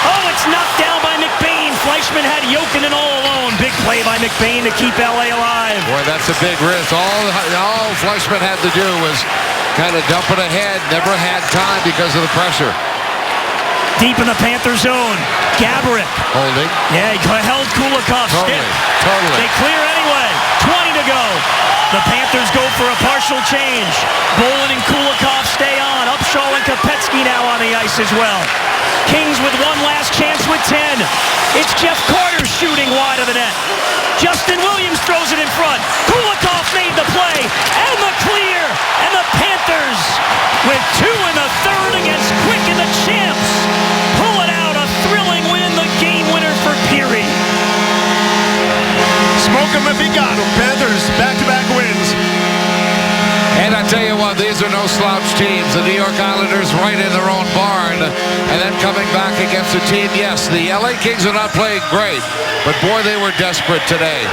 S3: Oh, it's knocked down by McBain. Fleischman had Jokinen all alone. Big play by McBain to keep LA alive.
S4: Boy, that's a big risk. All Fleischman had to do was kind of dump it ahead. Never had time because of the pressure.
S3: Deep in the Panther zone. Gaborik.
S4: Holding.
S3: Yeah, he held Kulikov's stick.
S4: Totally.
S3: They clear anyway. 20 to go. The Panthers go for a partial change. Bolin and Kulikov stay on. Upshaw and Kopecky now on the ice as well. Kings with one last chance with 10. It's Jeff Carter shooting wide of the net. Justin Williams throws it in front. Kulikov made the play and the clear. And the Panthers, with 2 in the third against Quick and the champs, pull it out. A thrilling win, the game winner for Peary.
S6: Smoke him if he got him. Panthers back-to-back wins.
S4: And I tell you what, these are no slouch teams. The New York Islanders right in their own barn. And then coming back against a team, yes, the LA Kings are not playing great, but boy, they were desperate today.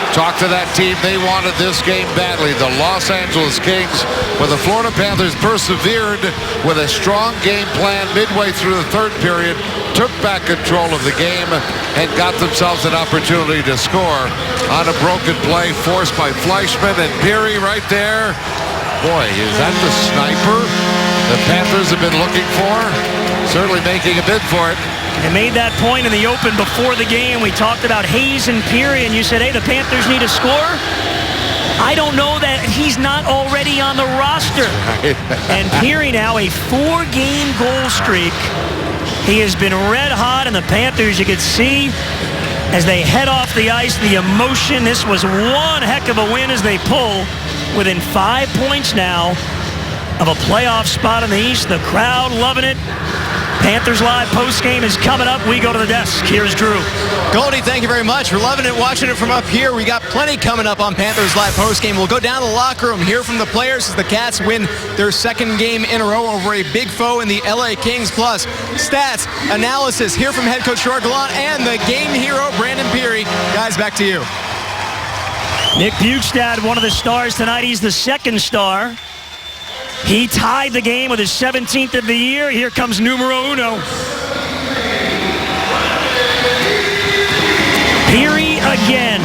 S4: Talk to that team. They wanted this game badly. The Los Angeles Kings, where the Florida Panthers persevered with a strong game plan midway through the third period, took back control of the game, and got themselves an opportunity to score on a broken play forced by Fleischman and Peary right there. Boy, is that the sniper the Panthers have been looking for? Certainly making a bid for it.
S3: They made that point in the open before the game. We talked about Hayes and Peary, and you said, hey, the Panthers need a score. I don't know that he's not already on the roster. And Peary now a 4-game goal streak. He has been red hot, and the Panthers, you could see as they head off the ice, the emotion. This was one heck of a win as they pull within 5 points now of a playoff spot in the East. The crowd loving it. Panthers Live postgame is coming up. We go to the desk. Here's Drew.
S5: Goldie, thank you very much. We're loving it, watching it from up here. We got plenty coming up on Panthers Live postgame. We'll go down to the locker room, hear from the players as the Cats win their second game in a row over a big foe in the LA Kings. Plus, stats, analysis, hear from head coach Gerard Gallant and the game hero, Brandon Peary. Guys, back to you.
S3: Nick Bjugstad, one of the stars tonight. He's the second star. He tied the game with his 17th of the year. Here comes numero uno. Peary again.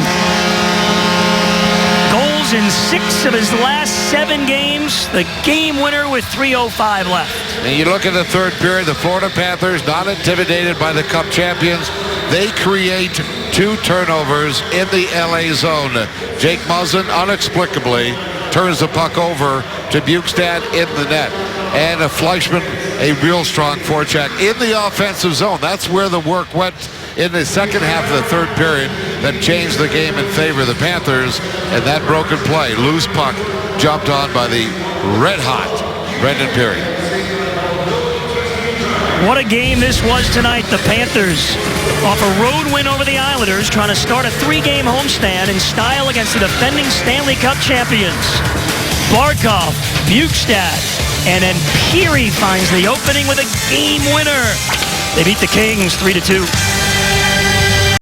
S3: Goals in 6 of his last 7 games. The game winner with 3:05 left.
S4: And you look at the third period, the Florida Panthers, not intimidated by the Cup champions. They create 2 turnovers in the LA zone. Jake Muzzin, inexplicably, turns the puck over to Bjugstad in the net. And a Fleischman, a real strong forecheck in the offensive zone. That's where the work went in the second half of the third period that changed the game in favor of the Panthers. And that broken play, loose puck, jumped on by the red-hot Brendan Peary.
S3: What a game this was tonight. The Panthers off a road win over the Islanders, trying to start a 3-game homestand in style against the defending Stanley Cup champions. Barkov, Bjugstad, and then Peary finds the opening with a game winner. They beat the Kings 3-2.